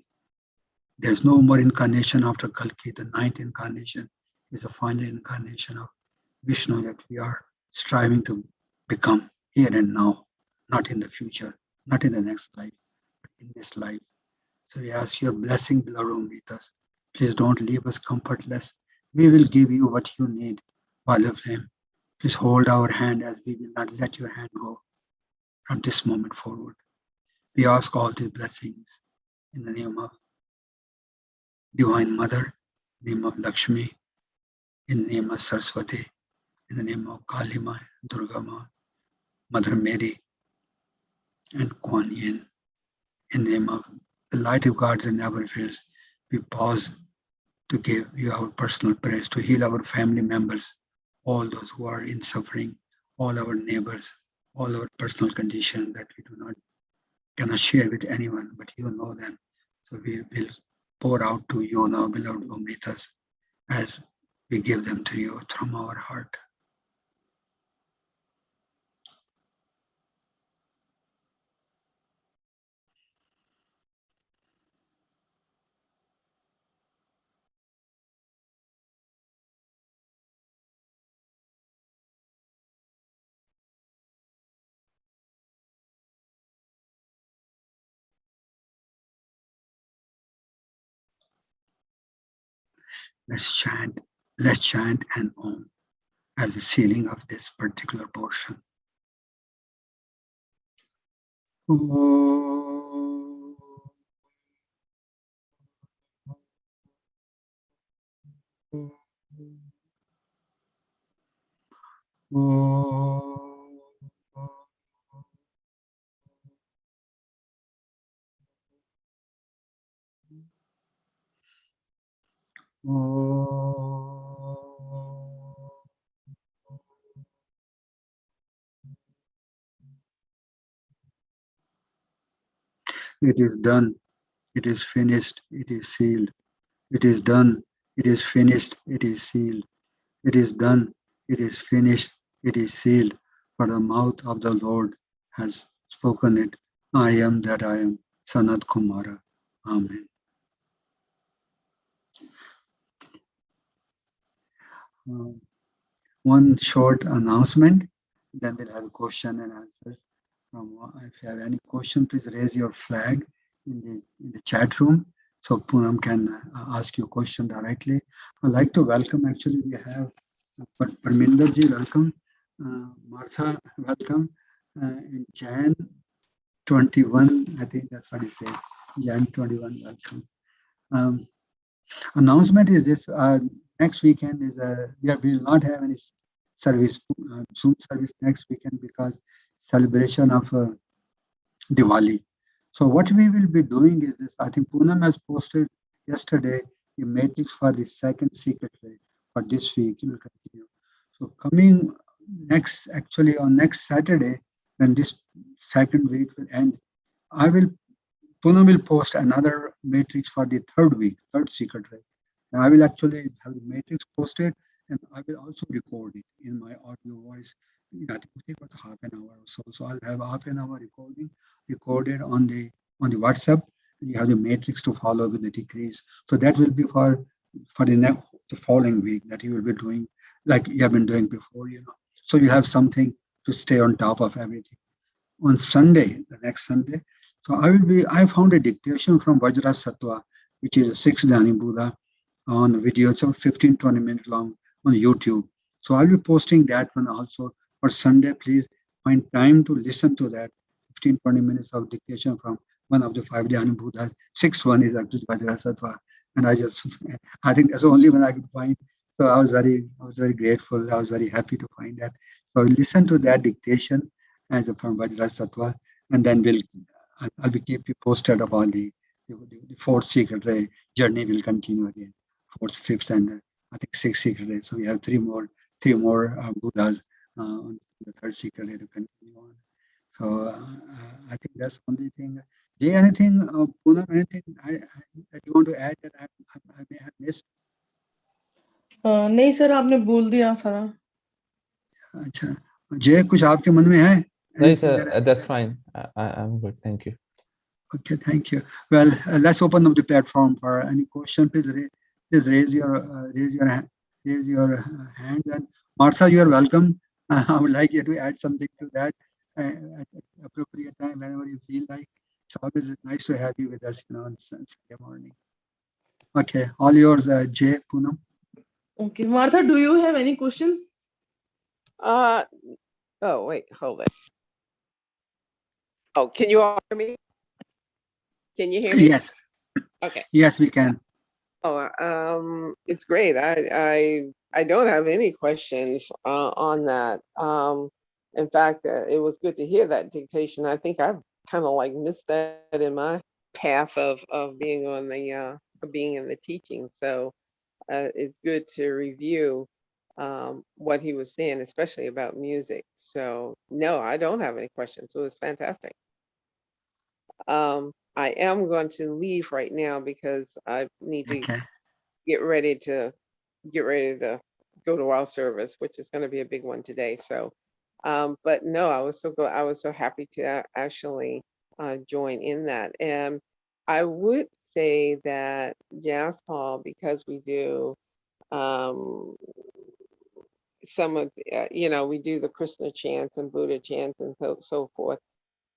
There's no more incarnation after Kalki. The ninth incarnation is the final incarnation of Vishnu that we are striving to become here and now, not in the future, not in the next life, but in this life. So we ask your blessing, beloved Omri-Tas. Please don't leave us comfortless. We will give you what you need, Father Flame. Please hold our hand as we will not let your hand go from this moment forward. We ask all these blessings in the name of Divine Mother, name of Lakshmi, in the name of Saraswati, in the name of Kali Ma, Durga Ma, Mother Mary, and Kuan Yin. In the name of the light of God that never fails, we pause to give you our personal prayers, to heal our family members, all those who are in suffering, all our neighbors, all our personal conditions that we do not cannot share with anyone, but you know them. So we will pour out to you now, beloved Omri-Tas, as we give them to you from our heart. Let's chant and Om as the sealing of this particular portion. Om. Om. It is done. It is finished. It is sealed. It is done. It is finished. It is sealed. It is done. It is finished. It is sealed. For the mouth of the Lord has spoken it. I am that I am. Sanat Kumara. Amen. Uh, One short announcement, then we'll have a question and answers. If you have any question, please raise your flag in the chat room so Poonam can ask you a question directly. I'd like to welcome, actually, we have Parminder ji, welcome. Martha, welcome. And Jan 21, I think that's what he says. Jan 21, welcome. Announcement is this: next weekend is we will not have any service, Zoom service next weekend because celebration of Diwali. So what we will be doing is this. I think Poonam has posted yesterday the matrix for the second secret way for this week. It will continue. So coming actually on next Saturday, when this second week will end, I will Poonam will post another matrix for the third week, third secret way. And I will actually have the matrix posted and I will also record it in my audio voice. I think it was half an hour or so. So I'll have half an hour recording recorded on the WhatsApp. And you have the matrix to follow with the decrease. So that will be for the following week that you will be doing like you have been doing before, you know. So you have something to stay on top of everything on Sunday, the next Sunday. So I found a dictation from Vajra Sattva, which is a sixth Dhyani Buddha on video. It's about 15-20 minutes long on YouTube. So I'll be posting that one also for Sunday. Please find time to listen to that 15-20 minutes of dictation from one of the five Dhyani Buddhas. Sixth one is actually Vajra Sattva. And I think that's the only one I could find. So I was very grateful. I was very happy to find that. So listen to that dictation as a from Vajra Sattva, and then I'll be keep you posted about the fourth secret ray journey will continue again, fourth, fifth, and I think sixth secret ray. So we have three more Buddhas on the third secret ray to continue on. So I think that's the only thing. Jay, anything, Poonam, anything that you want to add that I may have missed? नहीं sir, आपने बोल दिया सारा. अच्छा, जय, कुछ आपके मन में है? No, Anything sir, that's fine. I'm good. Thank you. Okay, thank you. Well, let's open up the platform for any question. Please raise your hand. And Martha, you are welcome. I would like you to add something to that at appropriate time whenever you feel like. It's always nice to have you with us, on Sunday morning. Okay, all yours, Jay, Poonam. Okay, Martha, do you have any question? Oh, wait, hold it. Oh, can you all hear me? Can you hear me? Yes. Okay. Yes, we can. Oh, it's great. I don't have any questions on that. In fact, it was good to hear that dictation. I think I've kind of like missed that in my path of being on the being in the teaching. So it's good to review what he was saying, especially about music. So no, I don't have any questions. It was fantastic. I am going to leave right now because I need to get ready to go to our service, which is going to be a big one today. So, but no, I was so glad. I was so happy to actually join in that. And I would say that Jazz Hall, because we do some of, we do the Krishna chants and Buddha chants and so forth.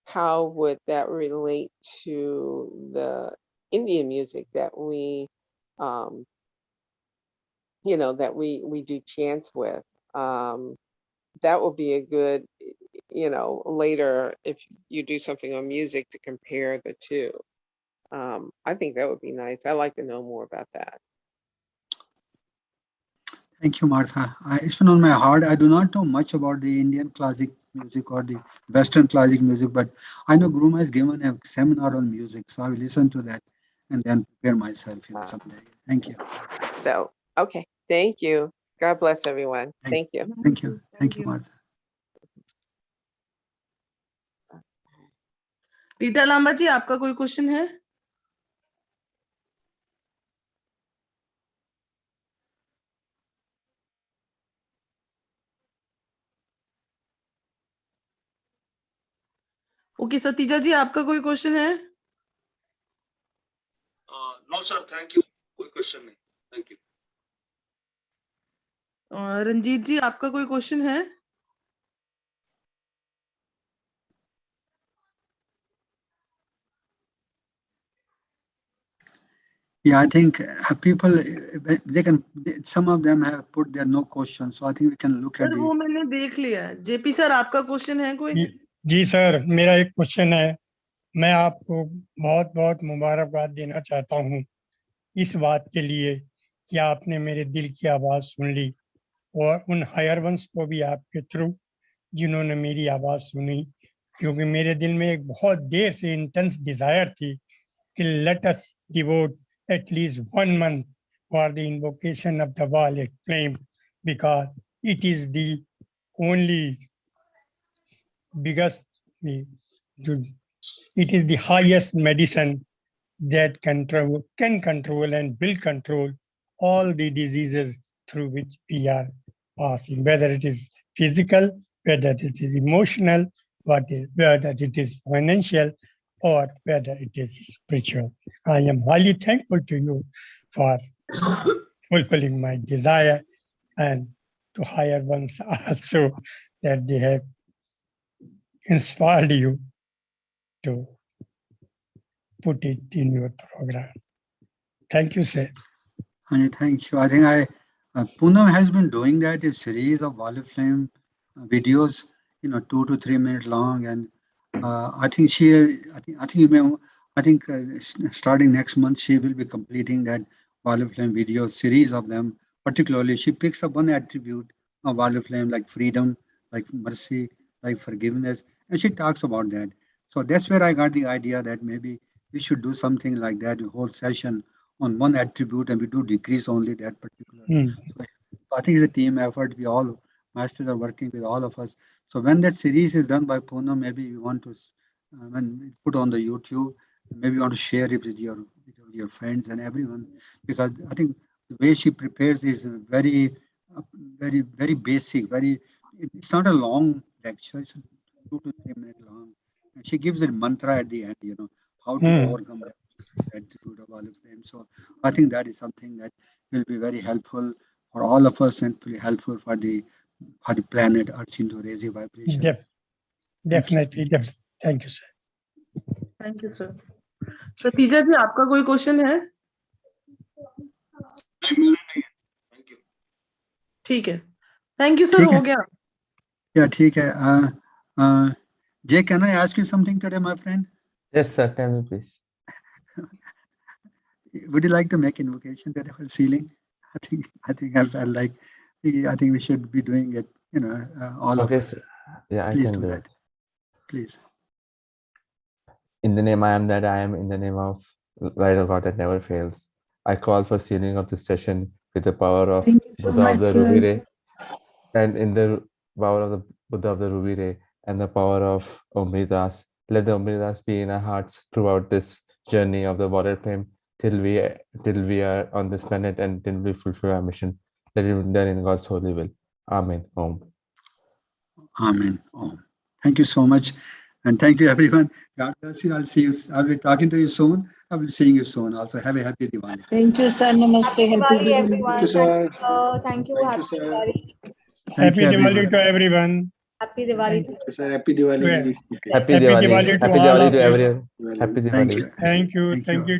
How would that relate to the Indian music that we, that we do chants with? That will be a good, later if you do something on music to compare the two. I think that would be nice. I'd like to know more about that. Thank you, Martha. It's been on my heart. I do not know much about the Indian classic music or the Western classic music, but I know Guru has given a seminar on music, so I will listen to that and then prepare myself someday. Thank you. So, okay. Thank you. God bless everyone. Thank you. Thank you. Thank you, Martha. Rita Lamba जी, आपका कोई question है? Okay, Satija ji, आपका कोई question है? No sir, thank you. कोई question नहीं. Thank you. Ranjeet ji, आपका कोई क्वेश्चन है? Yeah, I think people, some of them have put their no questions, so I think we can look at sir, वो मैंने देख लिया. जेपी सर, आपका क्वेश्चन है कोई? जी सर, मेरा एक क्वेश्चन है. मैं आपको बहुत बहुत मुबारकबाद देना चाहता हूँ इस बात के लिए कि आपने मेरे दिल की आवाज़ सुन ली, और उन हायर वंस को भी आपके थ्रू जिन्होंने मेरी आवाज़ सुनी, क्योंकि मेरे दिल में एक बहुत देर से इंटेंस डिज़ायर थी कि let us devote at least 1 month for the invocation of the violet flame, because it is the only biggest, it is the highest medicine that can control and will control all the diseases through which we are passing, whether it is physical, whether it is emotional, whether it is financial, or whether it is spiritual. I am highly thankful to you for fulfilling my desire, and to higher ones also, that they have inspired you to put it in your program. Thank you, sir. Thank you. I think Poonam has been doing that, a series of Violet Flame videos, 2 to 3 minutes long, and I think starting next month she will be completing that Violet Flame video series of them. Particularly, she picks up one attribute of Violet Flame, like freedom, like mercy, like forgiveness, and she talks about that. So that's where I got the idea that maybe we should do something like that, a whole session on one attribute, and we do decrease only that particular. So I think it's a team effort. We all masters are working with all of us. So when that series is done by Poonam, maybe we want to put on the YouTube, maybe you want to share it with your friends and everyone, because I think the way she prepares is very, very basic. It's not a long lecture. It's 2 to 3 minute long. And she gives a mantra at the end. How to overcome that attitude of olive flame. So I think that is something that will be very helpful for all of us and be helpful for the planet Earth into raising vibration. Definitely. Thank you, sir. Thank you sir. Satija ji, आपका कोई question है? Thank you. ठीक है. Thank you sir. ठीक है. हो गया. Yeah, ठीक है. Jay, can I ask you something today, my friend? Yes, sir. Tell me, please. Would you like to make invocation today for ceiling? I think we should be doing it. All Okay, of us. sir. Yeah, I Please can do do that. it. Please. In the name I am that I am, in the name of light of God that never fails, I call for sealing of this session with the power of Buddha of the Ruby Ray, and in the power of the Buddha of the Ruby Ray and the power of Omri-Tas. Let the Omri-Tas be in our hearts throughout this journey of the water flame till we are on this planet and till we fulfill our mission. Let it be done in God's holy will. Amen. Om. Amen. Om. Thank you so much. And thank you, everyone. God bless you. I'll see you. I'll be talking to you soon. I'll be seeing you soon. Also, have a happy Diwali. Thank you, sir. Namaste. Happy Happy Diwali, Diwali. everyone. Thank you, sir. Thank you. Thank you, Happy sir. Diwali. Thank Happy you, Diwali everyone. to everyone. Happy Diwali. Thank you, sir. Happy Diwali. Well, Okay. Happy Happy Diwali. Diwali to Happy all Diwali of to you. everyone. Diwali. Happy Thank Diwali. you. Thank you. Thank Thank you. you.